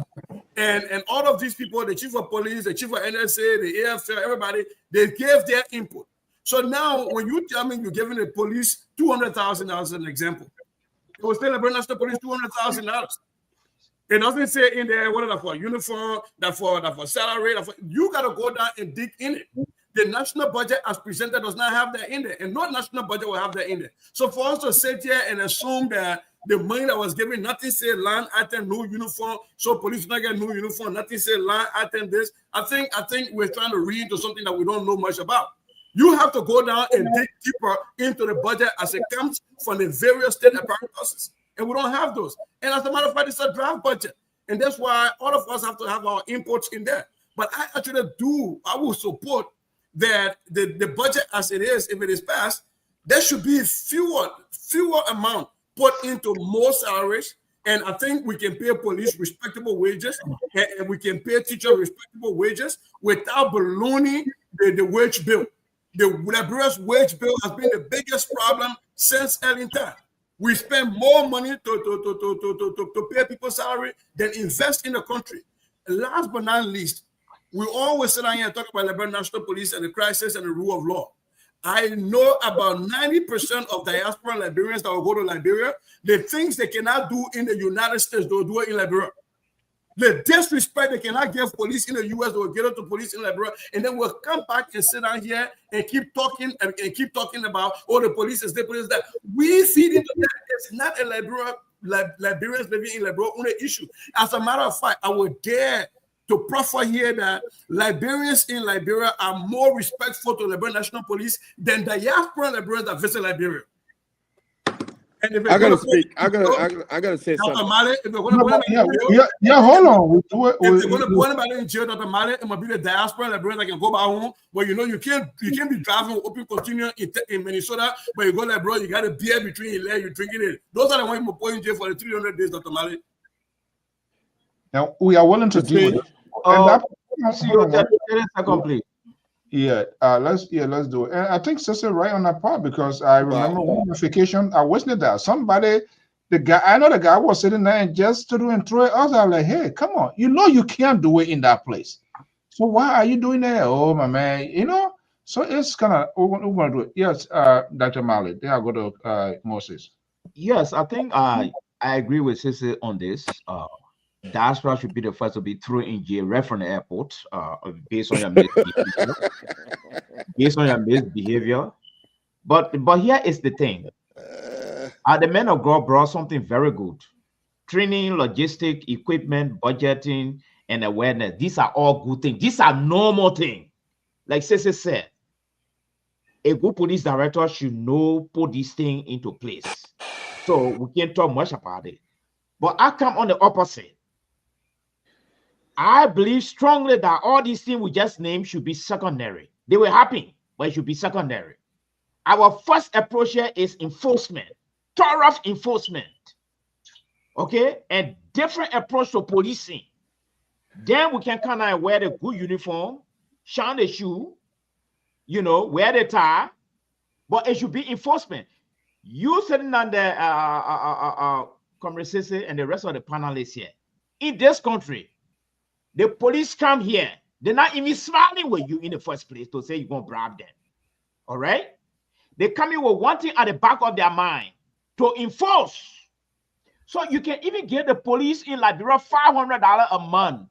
And all of these people, the chief of police, the chief of NSA, the AFL, everybody, they gave their input. So now when you tell me you're giving the police $200,000 as an example, it was still the National Police $200,000. It doesn't say in there what are for uniform, that for salary. You got to go down and dig in it. The national budget as presented does not have that in there, and no national budget will have that in there. So for us to sit here and assume that the money that was given, nothing said line item, no uniform, so police not get no uniform, nothing said line item this. I think we're trying to read into something that we don't know much about. You have to go down and dig deeper into the budget as it comes from the various state apparatuses. And we don't have those. And as a matter of fact, it's a draft budget. And that's why all of us have to have our inputs in there. But I will support that the budget as it is, if it is passed, there should be fewer amount put into more salaries, and I think we can pay police respectable wages, and we can pay teachers respectable wages without ballooning the wage bill. The Liberia's wage bill has been the biggest problem since early time. We spend more money to pay people's salary than invest in the country. And last but not least, we always sit down here and talk about Liberian National Police and the crisis and the rule of law. I know about 90% of diaspora Liberians that will go to Liberia, the things they cannot do in the United States, they'll do it in Liberia. The disrespect they cannot give police in the US, they will get it to police in Liberia, and then we'll come back and sit down here and keep talking about, oh, the police is the police that. We feed into that. It's not a Liberians living in Liberia only issue. As a matter of fact, I would dare to proffer here that Liberians in Liberia are more respectful to the Liberian National Police than diaspora Liberians that visit Liberia. And if I gotta speak. I gotta say Dr. something. Mali, if they're going to put him in jail, Hold on. if they're going to put anybody in jail, Dr. Mali, it must be the diaspora Liberians that can go back home. But you know, you can't be driving with open container in Minnesota, but you go like, bro, you got a beer between your legs, you're drinking it. Those are the ones who put in jail for the 300 days, Dr. Mali. Now, we are willing to deal with it. Second, please. Yeah, let's do it. And I think Sister right on that part, because I remember one vacation, I witnessed that somebody, the guy was sitting there and just stood and threw it out. I was like, hey, come on, you know you can't do it in that place. So why are you doing that? Oh my man, you know. So it's kind of we're gonna do it. Yes, Dr. Mali. Then I'll go to Moses. Yes, I think I agree with Sister on this. Diaspora should be the first to be thrown in jail right from the airport, based on your misbehavior. Based on your misbehavior. But here is the thing. The men of God brought something very good. Training, logistic, equipment, budgeting, and awareness. These are all good things. These are normal things. Like Sister said, a good police director should know put this thing into place. So we can't talk much about it. But I come on the opposite. I believe strongly that all these things we just named should be secondary. They will happen, but it should be secondary. Our first approach here is enforcement, thorough enforcement. Okay? And different approach to policing. Then we can kind of wear the good uniform, shine the shoe, you know, wear the tie, but it should be enforcement. You sitting on the conversation and the rest of the panelists here. In this country, the police come here. They're not even smiling with you in the first place to say you're going to bribe them. All right? They come in with one thing at the back of their mind to enforce. So you can even get the police in Liberia $500 a month.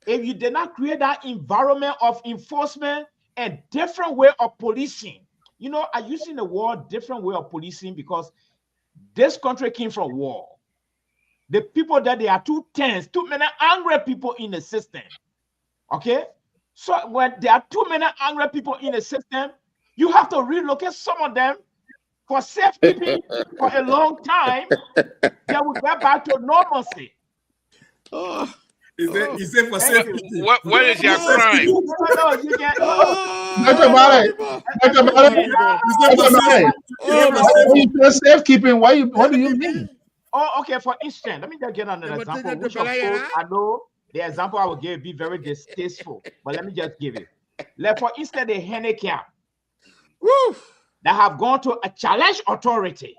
If you did not create that environment of enforcement and different way of policing. You know, I'm using the word different way of policing because this country came from war. The people that they are too tense, too many angry people in the system. Okay? So when there are too many angry people in the system, you have to relocate some of them for safekeeping for a long time. They will get back to normalcy. Is it for safekeeping? What is your crime? No, you get Dr. Mali. Safekeeping, what do you mean? Oh, okay. For instance, let me just get another example. Which of course, I know the example I will give be very distasteful, but let me just give it. Like for instance, the handicap that have gone to a challenge authority.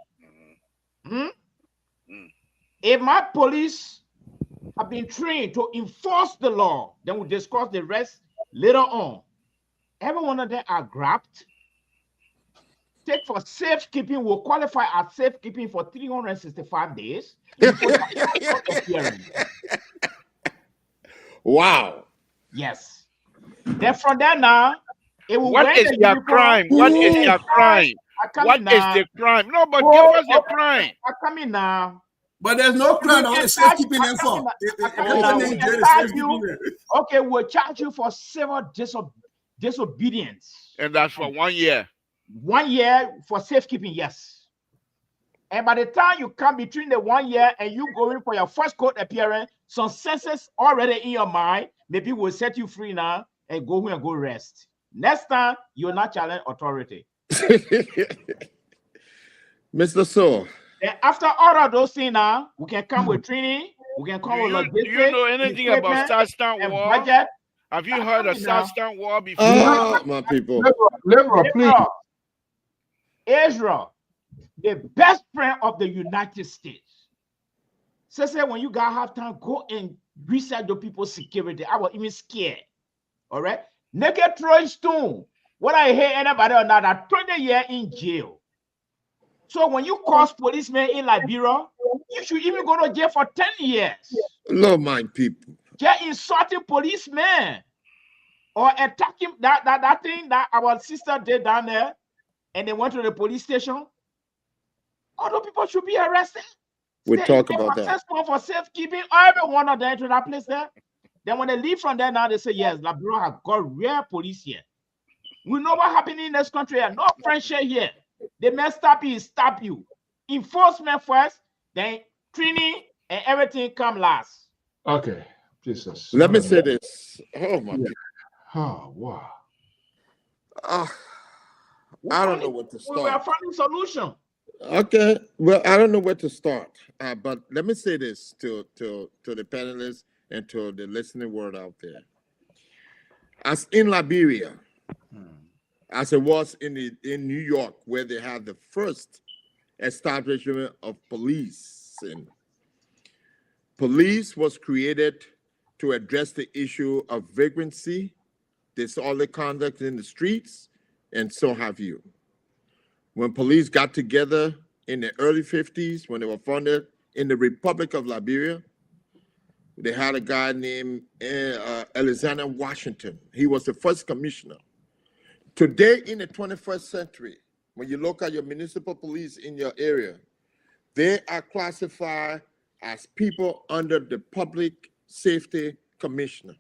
If my police have been trained to enforce the law, then we'll discuss the rest later on. Every one of them are grabbed. Take for safekeeping will qualify as safekeeping for 365 days. Wow. Yes. Then from there now, it will. What is your crime? What is your crime? What is the crime? No, but give us the crime. I come in now. But there's no crime that is safekeeping them for. Okay, we'll charge you for civil disobedience. And that's for 1 year. 1 year for safekeeping, yes. And by the time you come between the 1 year and you go in for your first court appearance, some senses already in your mind, maybe we'll set you free now and go home and go rest. Next time, you'll not challenge authority. Mr. So. And after all of those things now, we can come with training, we can come with logistics. Do you know anything about Southtown War? Budget. Have you heard of Southtown War before? Oh, my people. Liberal, please. Israel, the best friend of the United States. So say when you guys have time, go and research the people's security. I was even scared. All right. Naked throwing stone. What I hear anybody on that 20 years in jail. So when you cause policemen in Liberia, you should even go to jail for 10 years. No, my people. Just insulting policemen or attacking that thing that our sister did down there, and they went to the police station. Other people should be arrested. We'll talk about that. For safekeeping, every one of them to that place there. Then when they leave from there, now they say, yes, Liberia have got real police here. We know what happened in this country. No friendship here. They may stop you, enforcement first, then training and everything come last. Okay, Jesus. Let me say this. Oh my Yeah. Oh wow. I don't know what to We were start. finding solution. Okay, well, I don't know where to start, but let me say this to the panelists and to the listening world out there. As in Liberia, as it was in New York, where they had the first establishment of police, and police was created to address the issue of vagrancy, disorderly conduct in the streets, and so have you. When police got together in the early 50s, when they were founded in the Republic of Liberia, they had a guy named Alexander Washington. He was the first commissioner. Today, in the 21st century, when you look at your municipal police in your area, they are classified as people under the Public Safety Commissioner.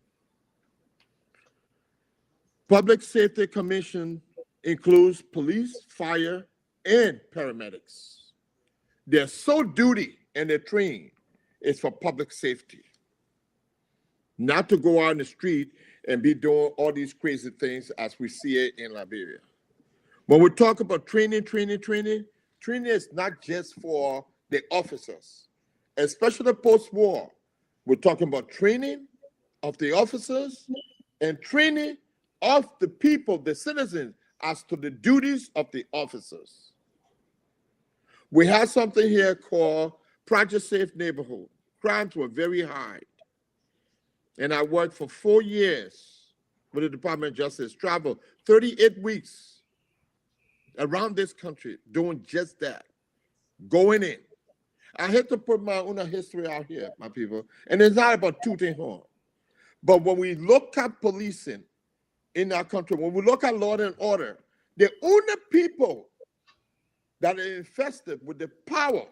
Public Safety Commission includes police, fire, and paramedics. Their sole duty and their training is for public safety, not to go out in the street and be doing all these crazy things as we see it in Liberia. When we talk about training is not just for the officers, especially post-war. We're talking about training of the officers and training of the people, the citizens, as to the duties of the officers. We have something here called Project Safe Neighborhood. Crimes were very high. And I worked for 4 years with the Department of Justice, traveled 38 weeks around this country doing just that, going in. I hate to put my own history out here, my people, and it's not about tooting horn. But when we look at policing in our country, when we look at law and order, the only people that are infested with the power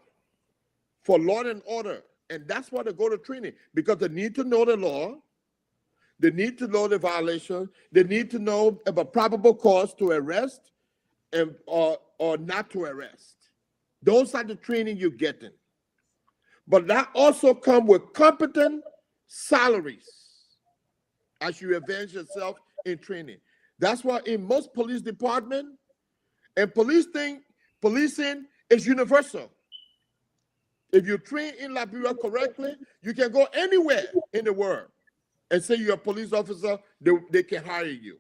for law and order, and that's why they go to training, because they need to know the law, they need to know the violation, they need to know about probable cause to arrest and or not to arrest. Those are the training you're getting. But that also comes with competent salaries as you advance yourself in training. That's why in most police departments, and policing is universal. If you train in Liberia correctly, you can go anywhere in the world and say you're a police officer, they can hire you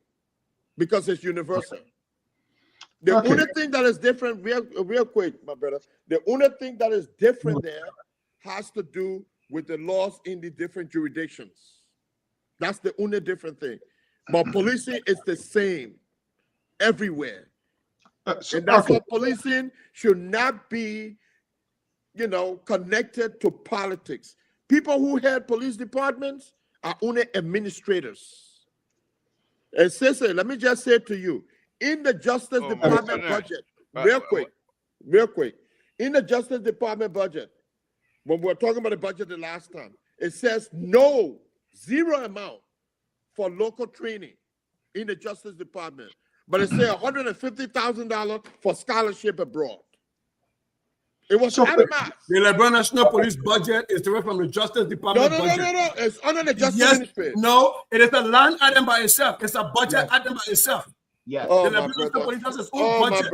because it's universal. The only thing that is different, real quick, my brother, the only thing that is different there has to do with the laws in the different jurisdictions. That's the only different thing. But policing is the same everywhere. And that's why policing should not be, connected to politics. People who head police departments are only administrators. And Cecil, let me just say to you, in the Justice Department budget, real quick, in the Justice Department budget, when we were talking about the budget the last time, it says zero amount for local training in the Justice Department. But it said $150,000 for scholarship abroad. It was itemized. The Liberia National Police budget is different from the Justice Department budget. No. It's under the Justice Ministry. No, it is a line item by itself. It's a budget item by itself. Yeah. The Liberia National Police has its own budget.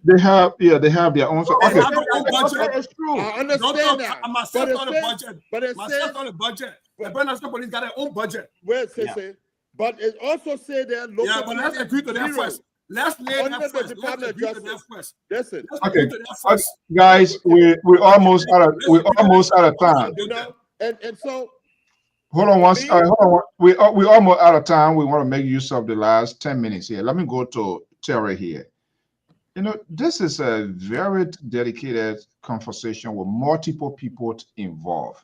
They have their own. They have their own budget. It's true. I understand that. I'm myself on the budget. But it says on the budget. The Liberia National Police got their own budget. Where say? But it also said that local. Yeah, but let's agree to that first. Let's lay that first. Let's agree to that first. Listen. Okay, guys, we're almost out of time. And so. Hold on. We're almost out of time. We want to make use of the last 10 minutes here. Let me go to Terry here. This is a very dedicated conversation with multiple people involved.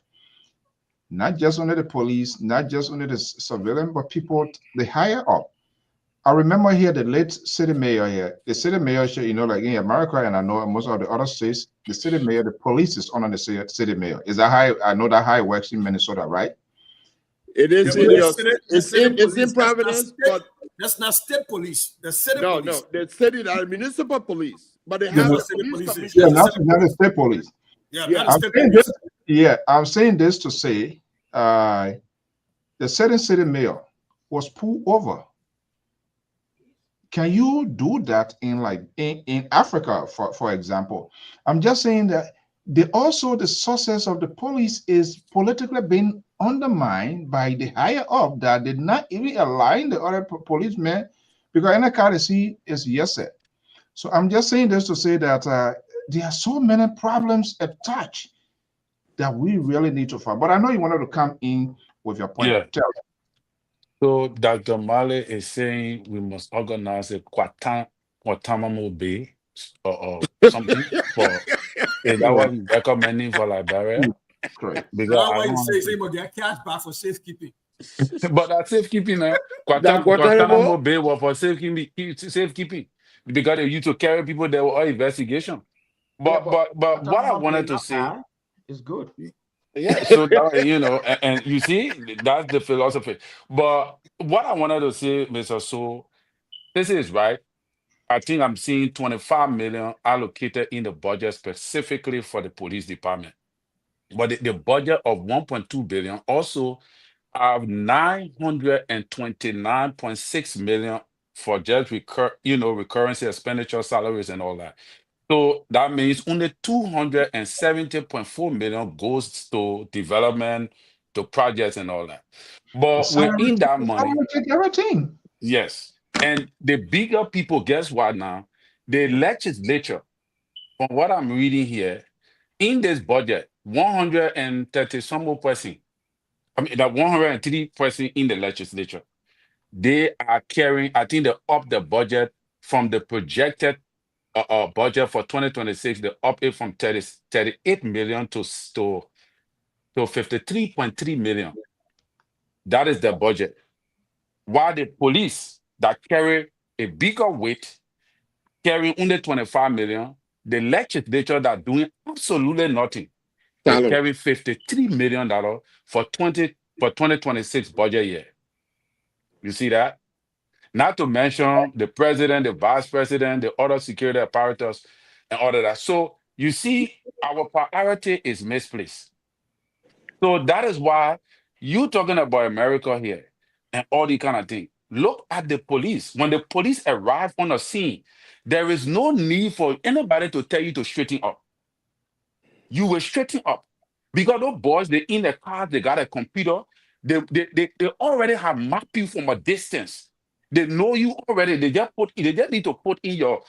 Not just only the police, not just only the civilian, but people, the higher up. I remember here the late city mayor here. The city mayor, like in America, and I know most of the other states, the city mayor, the police is under the city mayor. Is that how I know that how it works in Minnesota, right? It is Yeah, in but your. It's in police, Providence, but that's not state police. The city police. no, the city, the municipal police, but they Yeah, have but the city police police is- Yeah, commissioner. that's not the state police. Yeah, Yeah. not the I'm state saying police. this. Yeah, I'm saying this to say, the certain city mayor was pulled over. Can you do that in like in Africa, for example? I'm just saying that the sources of the police is politically being undermined by the higher up that did not even align the other policemen because any kind of see is yes sir. So I'm just saying this to say that there are so many problems attached that we really need to find. But I know you wanted to come in with your point. Yeah. Tell us. So Dr. Male is saying we must organize a Guantanamo Bay or something for. Is that what you're recommending for Liberia? Great. Because That's I why don't you want say but they're cash back for safekeeping. but that's safekeeping. That Guantanamo Guantanamo. Bay was for safekeeping because they used to carry people there were investigation. Yeah, But what I Guantanamo Bay wanted to not say, bad. It's good. yeah. So that, and you see, that's the philosophy. But what I wanted to say, Mr. So, this is right. I think I'm seeing 25 million allocated in the budget specifically for the police department. But the budget of 1.2 billion also have 929.6 million for just recurrency expenditure, salaries, and all that. So that means only 270.4 million goes to development, to projects, and all that. But within that money, Take everything. yes. And the bigger people, guess what now? The legislature, from what I'm reading here, in this budget, 130 some more person, I mean, that 103 person in the legislature, they are carrying, I think they up the budget from the projected budget for 2026, they up it from 38 million to 53.3 million. That is the budget. While the police that carry a bigger weight, carrying only 25 million, the legislature that doing absolutely nothing, they Salary. carry $53 million for 2026 budget year. You see that? Not to mention the president, the vice president, the other security apparatus, and all of that. So you see, our priority is misplaced. So that is why you talking about America here and all the kind of thing. Look at the police. When the police arrive on the scene, there is no need for anybody to tell you to straighten up. You will straighten up. Because those boys, they in the car, they got a computer, they already have mapped you from a distance. They know you already. They just need to put in your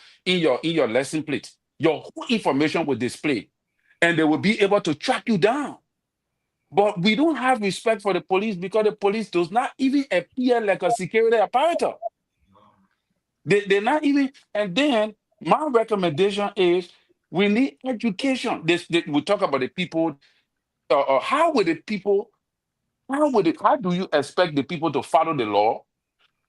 lesson plate. Your whole information will display, and they will be able to track you down. But we don't have respect for the police because the police does not even appear like a security apparatus. They're not even. And then my recommendation is we need education. We talk about the people. How do you expect the people to follow the law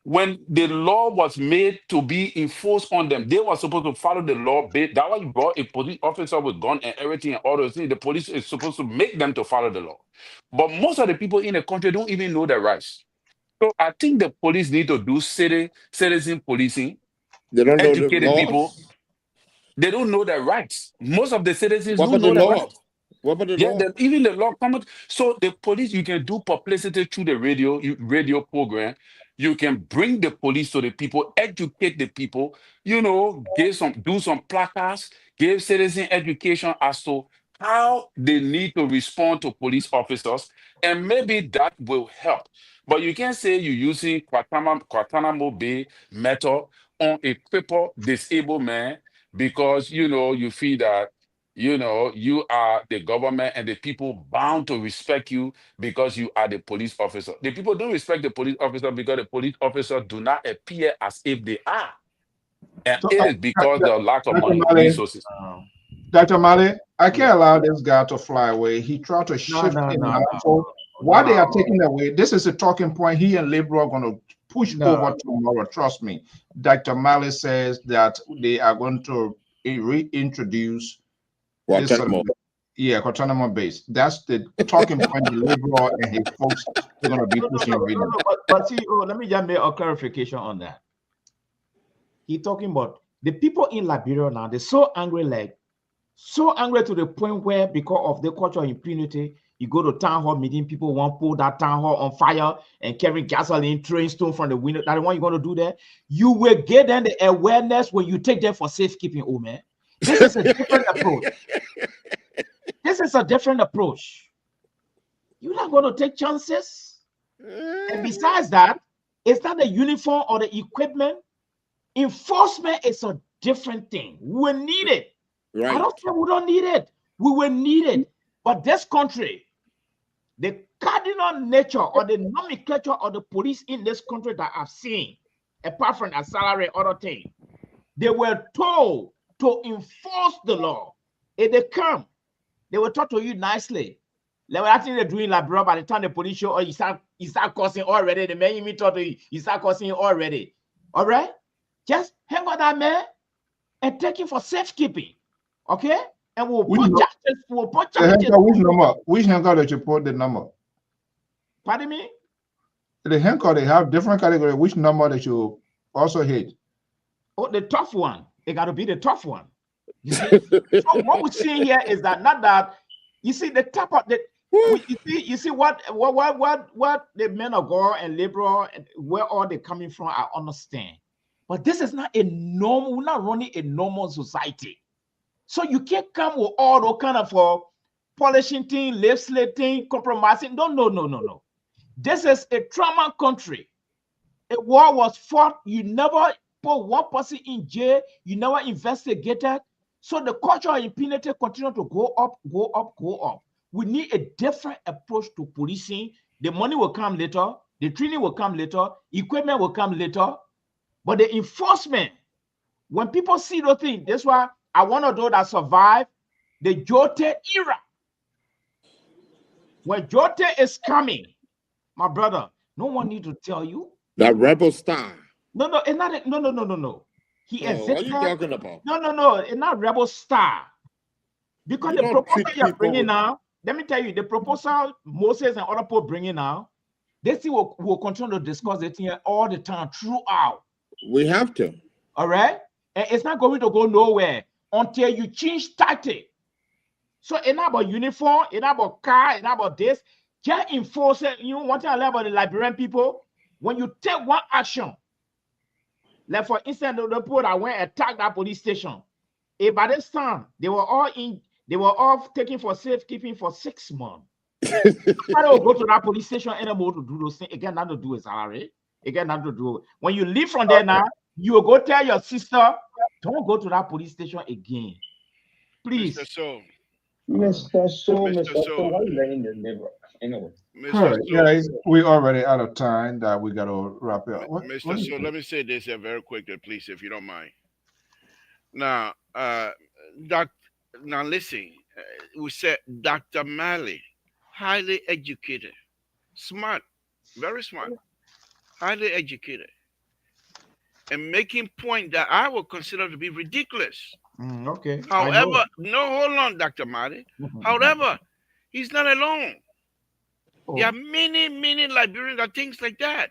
when the law was made to be enforced on them? They were supposed to follow the law. That was brought a police officer with gun and everything and all those things. The police is supposed to make them to follow the law. But most of the people in the country don't even know their rights. So I think the police need to do citizen policing, They don't know the educating people. laws. They don't know their rights. Most of the citizens What don't about the know their law? rights. What about the Yeah, law? even the law comment. So the police, you can do publicity through the radio program. You can bring the police to the people, educate the people. Do some placards, give citizen education as to how they need to respond to police officers, and maybe that will help. But you can't say you're using Guantanamo Bay method on a crippled, disabled man because you feel that you are the government and the people bound to respect you because you are the police officer. The people don't respect the police officer because the police officers do not appear as if they are. And So, it is because the lack of Dr. money, Male, resources. Dr. Male, I Yeah. can't allow this guy to fly away. He tried to No, shift no, in no, and out. no, So why they are taking away, this is a talking point he and Liberal are going to push no. over tomorrow. Trust me. Dr. Male says that they are going to reintroduce this Guantanamo. Yeah, Guantanamo base. That's the talking point the liberal and his folks are going to be pushing right now. But see, let me just make a clarification on that. He talking about the people in Liberia now. They're so angry, to the point where because of the culture of impunity, you go to town hall meeting, people want to pull that town hall on fire and carry gasoline, throwing stone from the window. That's the one you're going to do there. You will get them the awareness when you take them for safekeeping. Oh man, this is a different approach. This is a different approach. You're not going to take chances. And besides that, it's not the uniform or the equipment. Enforcement is a different thing. We need it. Right. I don't say we don't need it. We will need it. But this country, the cardinal nature or the nomenclature of the police in this country that I've seen, apart from a salary, other thing, they were told to enforce the law. If they come, they will talk to you nicely. Like I think they're doing Liberia by the time the police show, or you start cursing already. The man even talk to you, you start cursing already. All right? Just hang on that man and take him for safekeeping. Okay? And we'll put charges. We'll put charges. Which number? Which handcuff that you put the number? Pardon me? The handcuff, they have different category. Which number that you also hit? Oh, the tough one. It got to be the tough one. You see? So what we're seeing here is that not that you see the top of the you see what the men of God and liberal and where all they coming from, I understand. But this is not a normal, we're not running a normal society. So you can't come with all those kind of polishing thing, legislating, compromising. No. This is a trauma country. A war was fought. You never put one person in jail. You never investigated. So the culture of impunity continue to go up. We need a different approach to policing. The money will come later. The training will come later. Equipment will come later. But the enforcement, when people see those things, that's why I want to those that survive the Jote era. When Jote is coming, my brother, no one need to tell you. That rebel star. No, it's not. No. He existed. What are you talking about? No, it's not rebel star. Because the proposal you're bringing now, let me tell you, the proposal Moses and other people bringing now, they see we'll continue to discuss it here all the time throughout. We have to. All right? And it's not going to go nowhere until you change tactic. So it's not about uniform, it's not about car, it's not about this. Just enforce it. You know, one thing I love about the Liberian people, when you take one action, like for instance, the people that went and attacked that police station, by this time, they were all taken for safekeeping for 6 months. Nobody will go to that police station anymore to do those things. Again, nothing to do with salary. Again, nothing to do. When you leave from there now, you will go tell your sister, don't go to that police station again. Please. Mr. So, why are you letting the neighbor? Anyway. All right, guys, we're already out of time. That we got to wrap it up. Mr. So, let me say this here very quickly, please, if you don't mind. Now, listen. We said Dr. Malley, highly educated, smart, very smart, highly educated, and making point that I would consider to be ridiculous. Okay. However, hold on, Dr. Malley. However, he's not alone. There are many Liberians that things like that.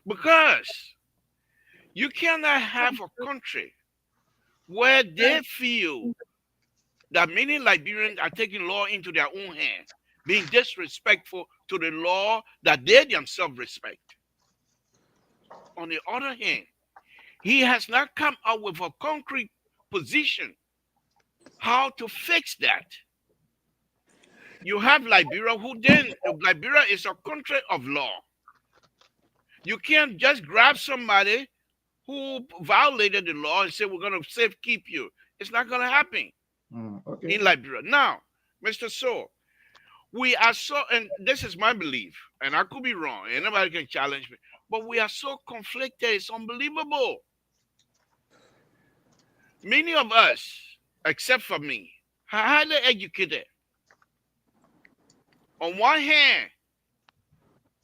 Because you cannot have a country where they feel that many Liberians are taking law into their own hands, being disrespectful to the law that they themselves respect. On the other hand, he has not come up with a concrete position how to fix that. You have Liberia, Liberia is a country of law. You can't just grab somebody who violated the law and say, we're going to safekeep you. It's not going to happen in Liberia. Now, Mr. So, we are so, and this is my belief, and I could be wrong, and nobody can challenge me, but we are so conflicted, it's unbelievable. Many of us, except for me, are highly educated. On one hand,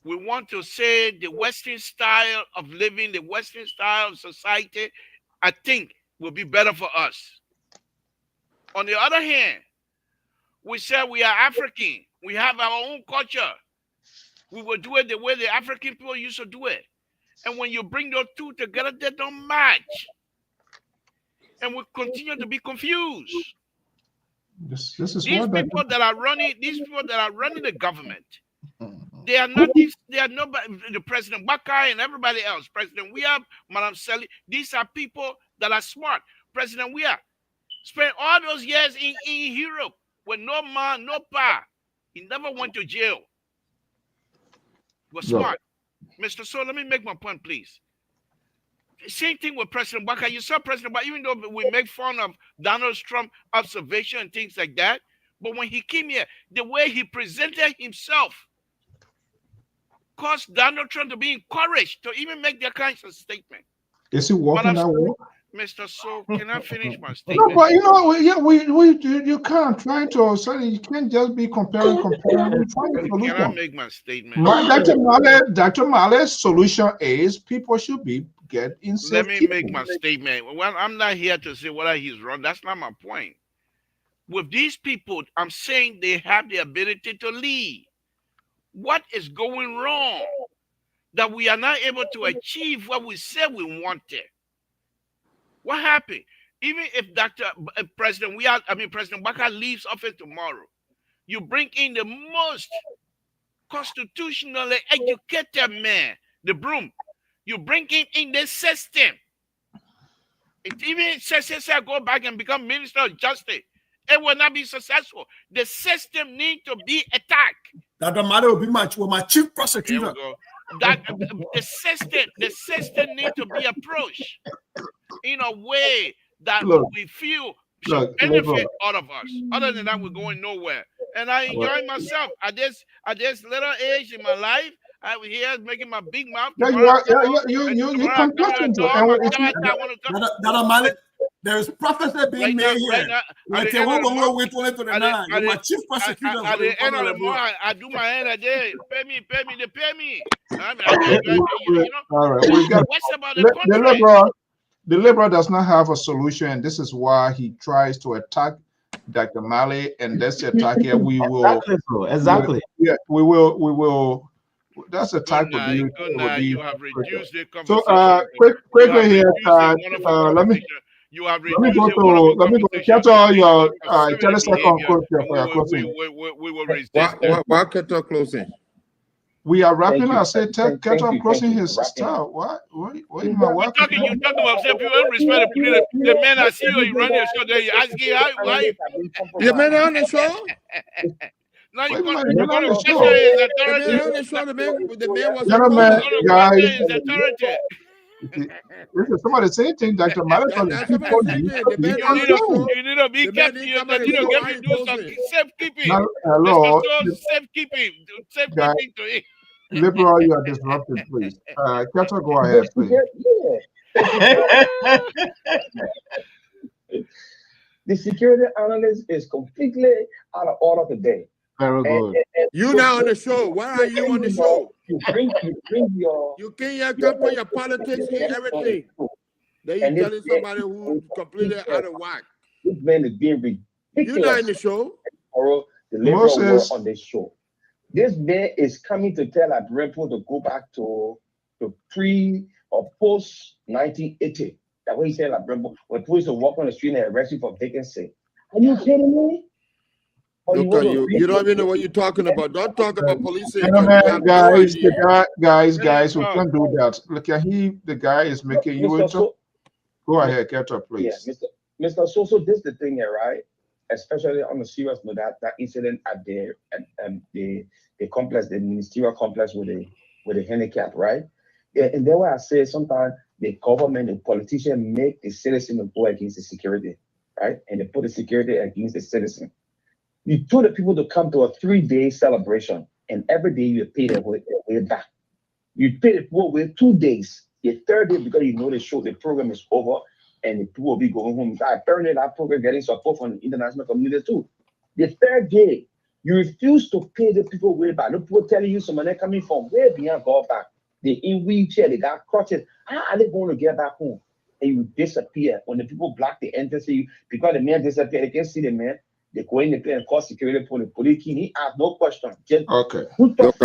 we want to say the Western style of living, the Western style of society, I think will be better for us. On the other hand, we say we are African. We have our own culture. We will do it the way the African people used to do it. And when you bring those two together, they don't match. And we continue to be confused. This is These what people that are running the government, they are not the President Bakai and everybody else. President Weah, Madam Sally, these are people that are smart. President Weah spent all those years in Europe with no man, no pa. He never went to jail. He was smart. Mr. So, let me make my point, please. Same thing with President Bakai. You saw President Bakai, even though we make fun of Donald Trump observation and things like that, but when he came here, the way he presented himself caused Donald Trump to be encouraged to even make that kind of statement. Is he walking that way? Mr. So, can I finish my statement? No, but you know, you can't try to say you can't just be comparing. Can I make my statement? Dr. Male's solution is people should get in safety. Let me make my statement. Well, I'm not here to say whether he's wrong. That's not my point. With these people, I'm saying they have the ability to lead. What is going wrong that we are not able to achieve what we said we wanted? What happened? Even if President Baka leaves office tomorrow, you bring in the most constitutionally educated man, the broom. You bring him in the system. It even says go back and become Minister of Justice. It will not be successful. The system needs to be attacked. That matter will be my chief prosecutor. There we go. That the system needs to be approached in a way that we feel should benefit all of us. Other than that, we're going nowhere. And I enjoy myself at this little age in my life. I was here making my big mouth. There's prophecy being made here. At the end of the month, I do my end a day. Pay me. All right, we got what's about the contract? The Liberal does not have a solution. This is why he tries to attack Dr. Malley, and that's the attack here. We will exactly. We will. That's a type of you have reduced the conversation. So quickly here, let me go to Keto your 10-second quote for your closing. We will resist. Why Keto closing? We are wrapping. I said Keto closing his style. What? You talking about say people don't respect the man I see you run your show. Then you asking why? The man on the show. Now you're going to question his authority. The man was gentlemen, guys. This is somebody saying things Dr. Malachi. You need to be careful. You need to get to do some safekeeping. Hello. Safekeeping to it. Liberal, you are disrupted, please. Keto, go ahead, please. The security analyst is completely out of order today. Very good. You now on the show. Why are you on the show? You bring your. You can't put your politics in everything. Then you're telling somebody who's completely out of whack. This man is being ridiculous. You're not in the show. Tomorrow, the Liberal were on the show. This man is coming to tell Adrepo to go back to pre or post 1980. That way he said Adrepo when police to walk on the street and arrest you for vacancy. Are you kidding me? You don't even know what you're talking about. Don't talk about policing. Guys, we can't do that. Look at the guy is making you into. Go ahead, Keto, please. Yeah, Mr. Soso, this is the thing here, right? Especially on the serious note, that incident at the complex, the ministerial complex with the handicap, right? Yeah, and then where I say sometimes the government, the politician make the citizen go against the security, right? And they put the security against the citizen. You told the people to come to a 3-day celebration, and every day you pay their way back. You pay the people with 2 days. The third day, because you know the program is over, and the people will be going home. Apparently, that program getting support from the international community too. The third day, you refuse to pay the people way back. The people telling you some money coming from way beyond go back. They in wheelchair, they got crutches. How are they going to get back home? and you disappear. When the people block the entrance, you because the man disappeared, they can't see the man. They go in the plane and call security for the police. He asked no question. Just Okay. who talk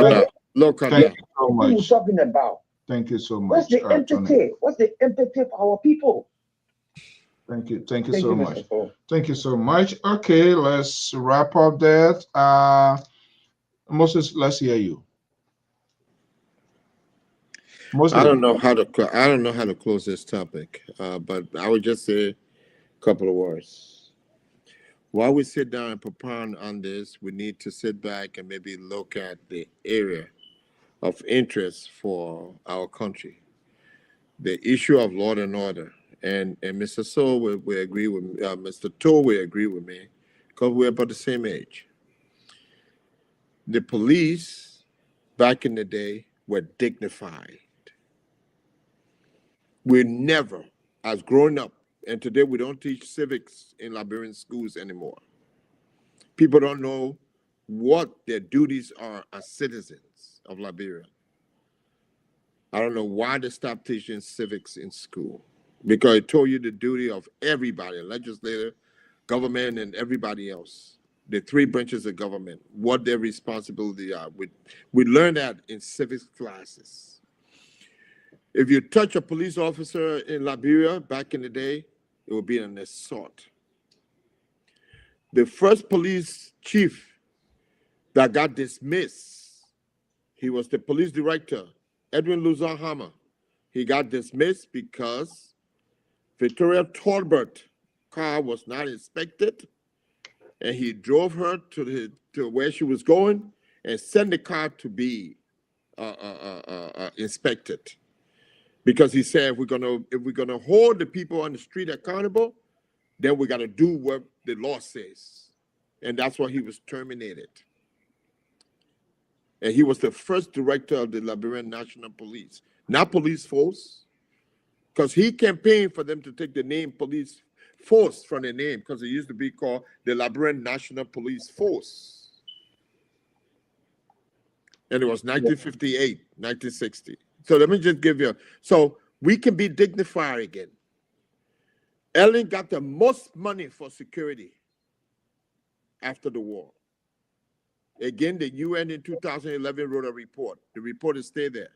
Look at Thank that. you so what are you much. talking about? Thank you so much. What's the Tony. empathy? What's the empathy for our people? Thank you. Thank you Thank so you, much. Mr. Paul. Thank you so much. Okay, let's wrap up that. Moses, let's hear you. Moses. I don't know how to close this topic, but I would just say a couple of words. While we sit down and propound on this, we need to sit back and maybe look at the area of interest for our country, the issue of law and order. And Mr. So we agree with Mr. To, we agree with me, because we're about the same age. The police back in the day were dignified. We never, as growing up, and today we don't teach civics in Liberian schools anymore. People don't know what their duties are as citizens of Liberia. I don't know why they stopped teaching civics in school, because it told you the duty of everybody, legislator, government, and everybody else. The three branches of government, what their responsibility are. We learned that in civics classes. If you touch a police officer in Liberia back in the day, it would be an assault. The first police chief that got dismissed, he was the police director, Edwin Luzon Hammer. He got dismissed because Victoria Tolbert car was not inspected, and he drove her to where she was going and sent the car to be inspected. Because he said if we're gonna hold the people on the street accountable, then we gotta do what the law says. And that's why he was terminated. And he was the first director of the Liberian National Police, not police force, because he campaigned for them to take the name police force from the name, because it used to be called the Liberian National Police Force. And it was 1958, 1960. So let me just give you, so we can be dignified again. Ellen got the most money for security after the war. Again, the UN in 2011 wrote a report. The report is still there.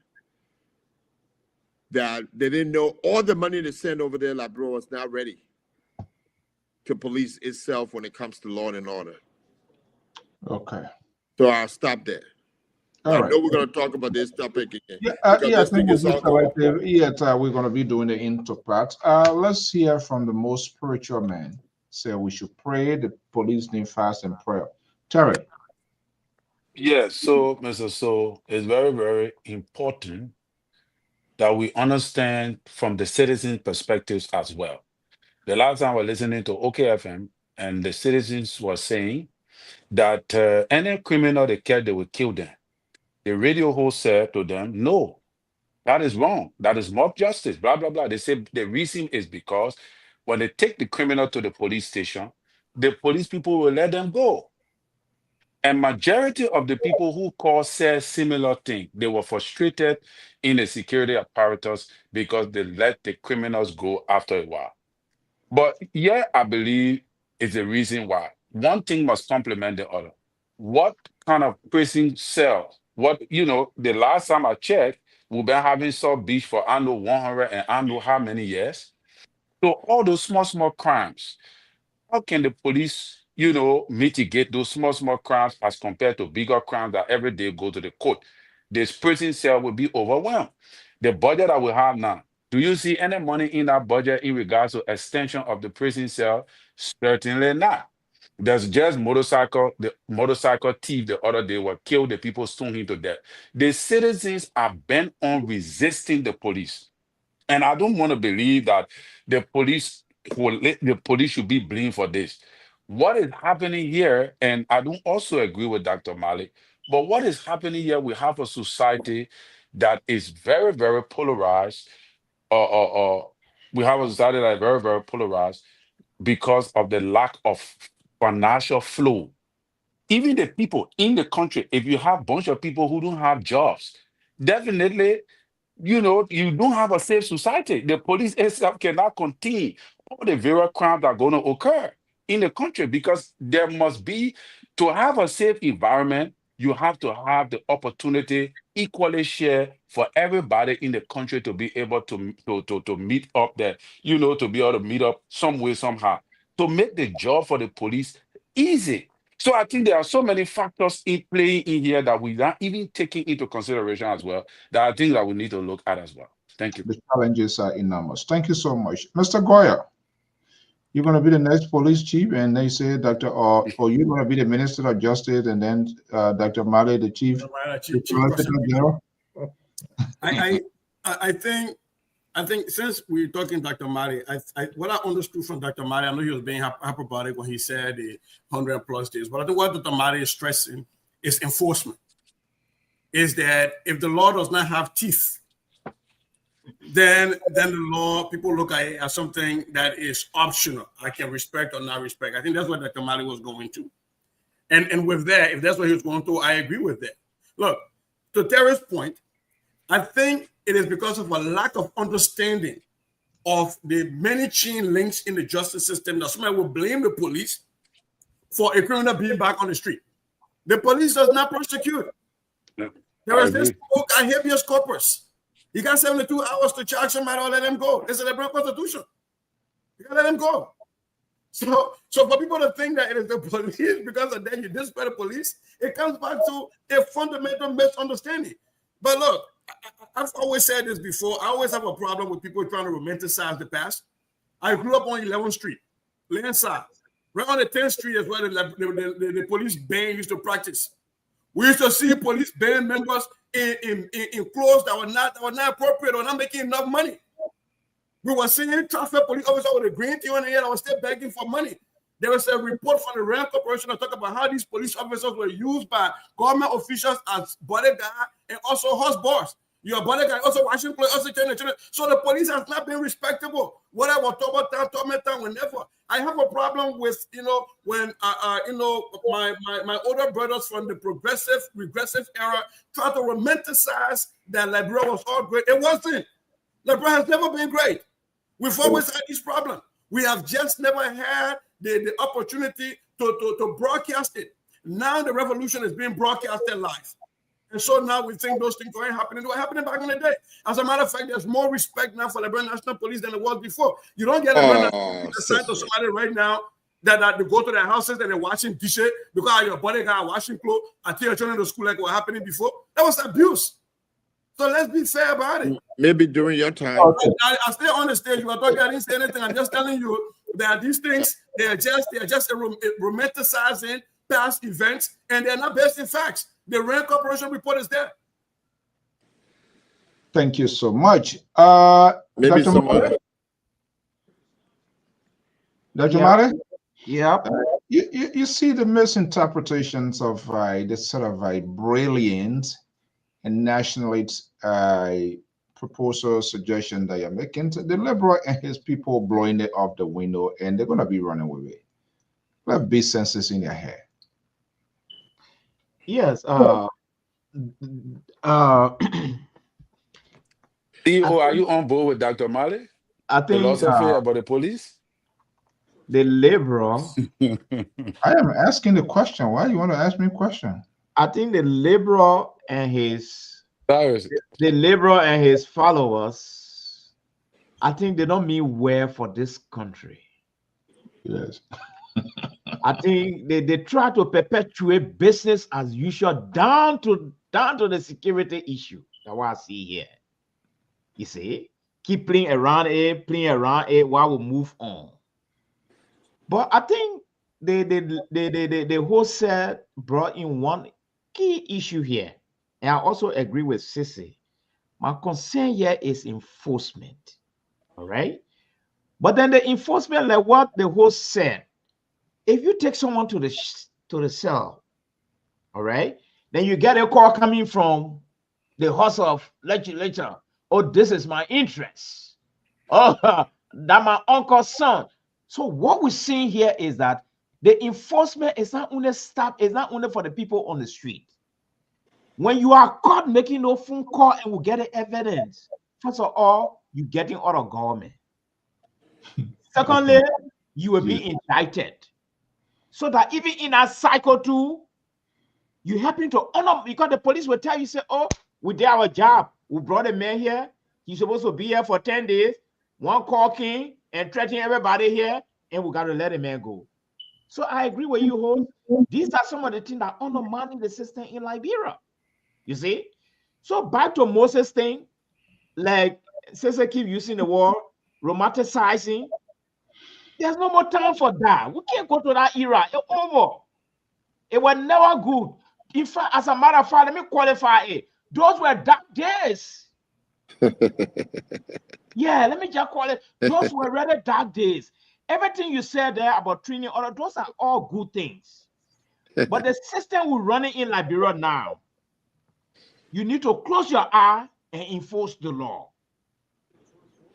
That they didn't know all the money they sent over there, Liberia was not ready to police itself when it comes to law and order. Okay. So I'll stop there. I know we're going to talk about this topic again. Yes, we're going to be doing the into part. Let's hear from the most spiritual man. Say we should pray. The police need fast and prayer. Terry. Yes, so Mr. So it's very, very important that we understand from the citizen perspectives as well. The last time we were listening to OKFM, and the citizens were saying that any criminal they catch, they will kill them. The radio host said to them, no, that is wrong. That is mob justice, blah, blah, blah. They say the reason is because when they take the criminal to the police station, the police people will let them go. And majority of the people who called said similar thing. They were frustrated in the security apparatus because they let the criminals go after a while. But yeah, I believe is the reason why. One thing must complement the other. What kind of prison cell? The last time I checked, we've been having South Beach for I know 100 and I know how many years. So all those small, small crimes, how can the police, mitigate those small, small crimes as compared to bigger crimes that every day go to the court? This prison cell will be overwhelmed. The budget that we have now, do you see any money in that budget in regards to extension of the prison cell? Certainly not. There's just the motorcycle thief the other day were killed, the people stoned him to death. The citizens are bent on resisting the police. And I don't want to believe that the police should be blamed for this. What is happening here, and I don't also agree with Dr. Malik, but what is happening here, we have a society that is very, very polarized. We have a society that is very, very polarized because of the lack of financial flow. Even the people in the country, if you have a bunch of people who don't have jobs, definitely you don't have a safe society. The police itself cannot contain all the various crimes that are going to occur in the country, because there must be, to have a safe environment, you have to have the opportunity equally share for everybody in the country to be able to meet up there, to be able to meet up some way, somehow, to make the job for the police easy. So I think there are so many factors in playing in here that we're not even taking into consideration as well, that I think that we need to look at as well. Thank you. The challenges are enormous. Thank you so much. Mr. Goya, you're going to be the next police chief, and they say or you're going to be the Minister of Justice, and then Dr. Male, the chief Solicitor General. I think since we're talking Dr. Mari, what I understood from Dr. Mari, I know he was being hyperbolic when he said the 100+ days, but I think what Dr. Mari is stressing is enforcement. Is that if the law does not have teeth, then the law, people look at it as something that is optional. I can respect or not respect. I think that's what Dr. Mali was going to. And with that, if that's what he was going to, I agree with that. Look, to Terry's point, I think it is because of a lack of understanding of the many chain links in the justice system that somebody will blame the police for a criminal being back on the street. The police does not prosecute. Yeah, there is this habeas corpus. You got 72 hours to charge somebody or let them go. It's a liberal constitution. You gotta let them go. So for people to think that it is the police because of that you disrespect the police, it comes back to a fundamental misunderstanding. But look, I've always said this before. I always have a problem with people trying to romanticize the past. I grew up on 11th Street, Landside. Right on the 10th Street is where the police band used to practice. We used to see police band members in clothes that were not appropriate or not making enough money. We were seeing traffic police officer with a green tea on the head that was still begging for money. There was a report from the Ram Corporation that talked about how these police officers were used by government officials as bodyguard and also horse boss. You're a bodyguard, also washing clothes, also turning. So the police has not been respectable. Whatever, Tomertown, whenever. I have a problem with, when, my older brothers from the regressive era try to romanticize that Liberia was all great. It wasn't. Liberia has never been great. We've always had this problem. We have just never had the opportunity to broadcast it. Now the revolution is being broadcasted live. And so now we think those things weren't happening. They were happening back in the day. As a matter of fact, there's more respect now for the Liberian National Police than it was before. You don't get a sign to somebody right now that they go to their houses and they're washing dishes because your bodyguard washing clothes and take your children to school like what happening before. That was abuse. So let's be fair about it. Maybe during your time. I stay on the stage. You are talking. I didn't say anything. I'm just telling you that these things they are just romanticizing past events, and they're not based in facts. The Ram Corporation report is there. Thank you so much. Maybe Dr. someone. Dr. Mare? Yeah. You see the misinterpretations of this sort of brilliant and nationalist proposal suggestion that you're making. The liberal and his people blowing it off the window, and they're going to be running with it. Let be senses in your head. Yes. Theo, are you on board with Dr. Mali? I think philosophy about the police? The liberal. I am asking the question. Why do you want to ask me a question? I think the liberal and his followers, I think they don't mean well for this country. Yes. I think they try to perpetuate business as usual down to the security issue. That's what I see here. You see, keep playing around it while we move on. But I think the wholesale brought in one key issue here, and I also agree with Sissy. My concern here is enforcement. All right, but then the enforcement, like what the host said. If you take someone to the cell, all right, then you get a call coming from the house of legislature. Oh, this is my interest. Oh, that my uncle's son. So what we're seeing here is that the enforcement is not only for the people on the street. When you are caught making no phone call and will get the evidence, first of all, you're getting out of government. Secondly, you will be indicted. So that even in a cycle too, you happen to honor, because the police will tell you, say, oh, we did our job. We brought a man here. He's supposed to be here for 10 days. One call came and threatening everybody here, and we got to let a man go. So I agree with you, Hope. These are some of the things that undermining the system in Liberia. You see? So back to Moses thing, like Sister keep using the word romanticizing. There's no more time for that. We can't go to that era. It's over. It was never good. In fact, as a matter of fact, let me qualify it. Those were dark days. Yeah, let me just call it. Those were rather dark days. Everything you said there about training, all of those are all good things. But the system we're running in Liberia now, you need to close your eye and enforce the law.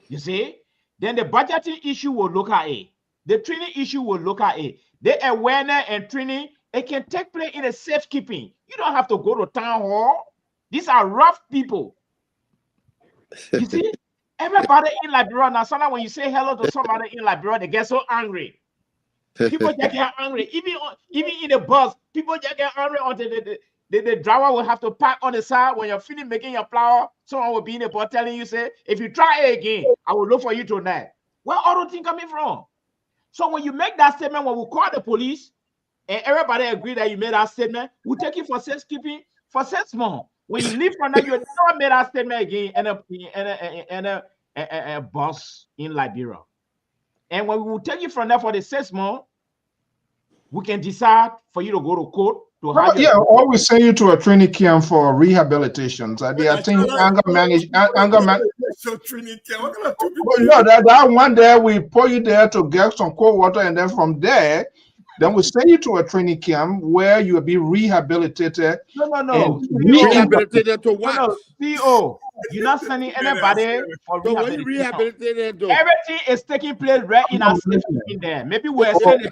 You see? Then the budgeting issue will look at it. The training issue will look at it. The awareness and training, it can take place in a safekeeping. You don't have to go to town hall. These are rough people. You see? Everybody in Liberia now, sometimes when you say hello to somebody in Liberia, they get so angry. People just get angry. Even in the bus, people just get angry until the driver will have to park on the side. When you're finished making your flower, someone will be in the bus telling you, say, if you try it again, I will look for you tonight. Where all those things coming from? So when you make that statement, when we call the police, and everybody agree that you made that statement, we take it for safekeeping for 6 months. When you leave from that, you never made that statement again in a bus in Liberia. And when we will take you from there for the 6 months, we can decide for you to go to court to have or we send you to a training camp for rehabilitation. So they are saying anger management. So training camp. What kind of two Well, no, that one there we put you there to get some cold water, and then from there, then we send you to a training camp where you will be rehabilitated. No. Rehabilitated to what? No, CO. You're not sending anybody for rehabilitation. Everything is taking place right in our system in there. Maybe we're sending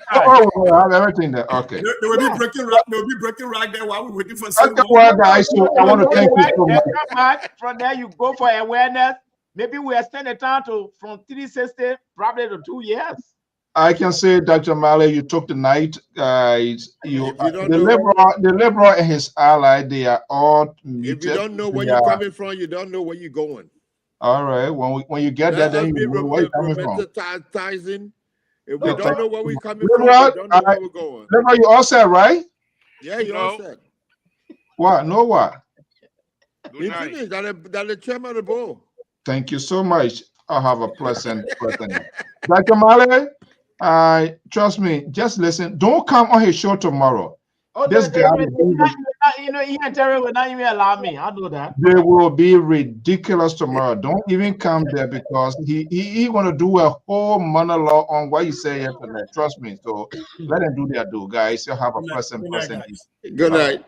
we have everything there. Okay. They will be breaking right. They will be breaking right there while we're waiting for. Okay, well, guys, so I want to thank you so much. From there, you go for awareness. Maybe we extend the time from 360 probably to 2 years. I can say, Dr. Malley, you took the night, guys. The liberal and his ally, they are all muted. If you don't know where you're coming from, you don't know where you're going. All right. When you get there, then you know where you're coming from. If we don't know where we're coming from, we don't know where we're going. Liberal, you all said, right? Yeah, you all said. What? No, what? He finished. That the chairman of the board. Thank you so much. I'll have a pleasant. Dr. Malley, trust me, just listen. Don't come on his show tomorrow. Oh, this guy, he and Terry will not even allow me. I'll do that. They will be ridiculous tomorrow. Don't even come there because he want to do a whole monologue on what you say yesterday. Trust me. So let them do their do, guys. You'll have a pleasant. Good night.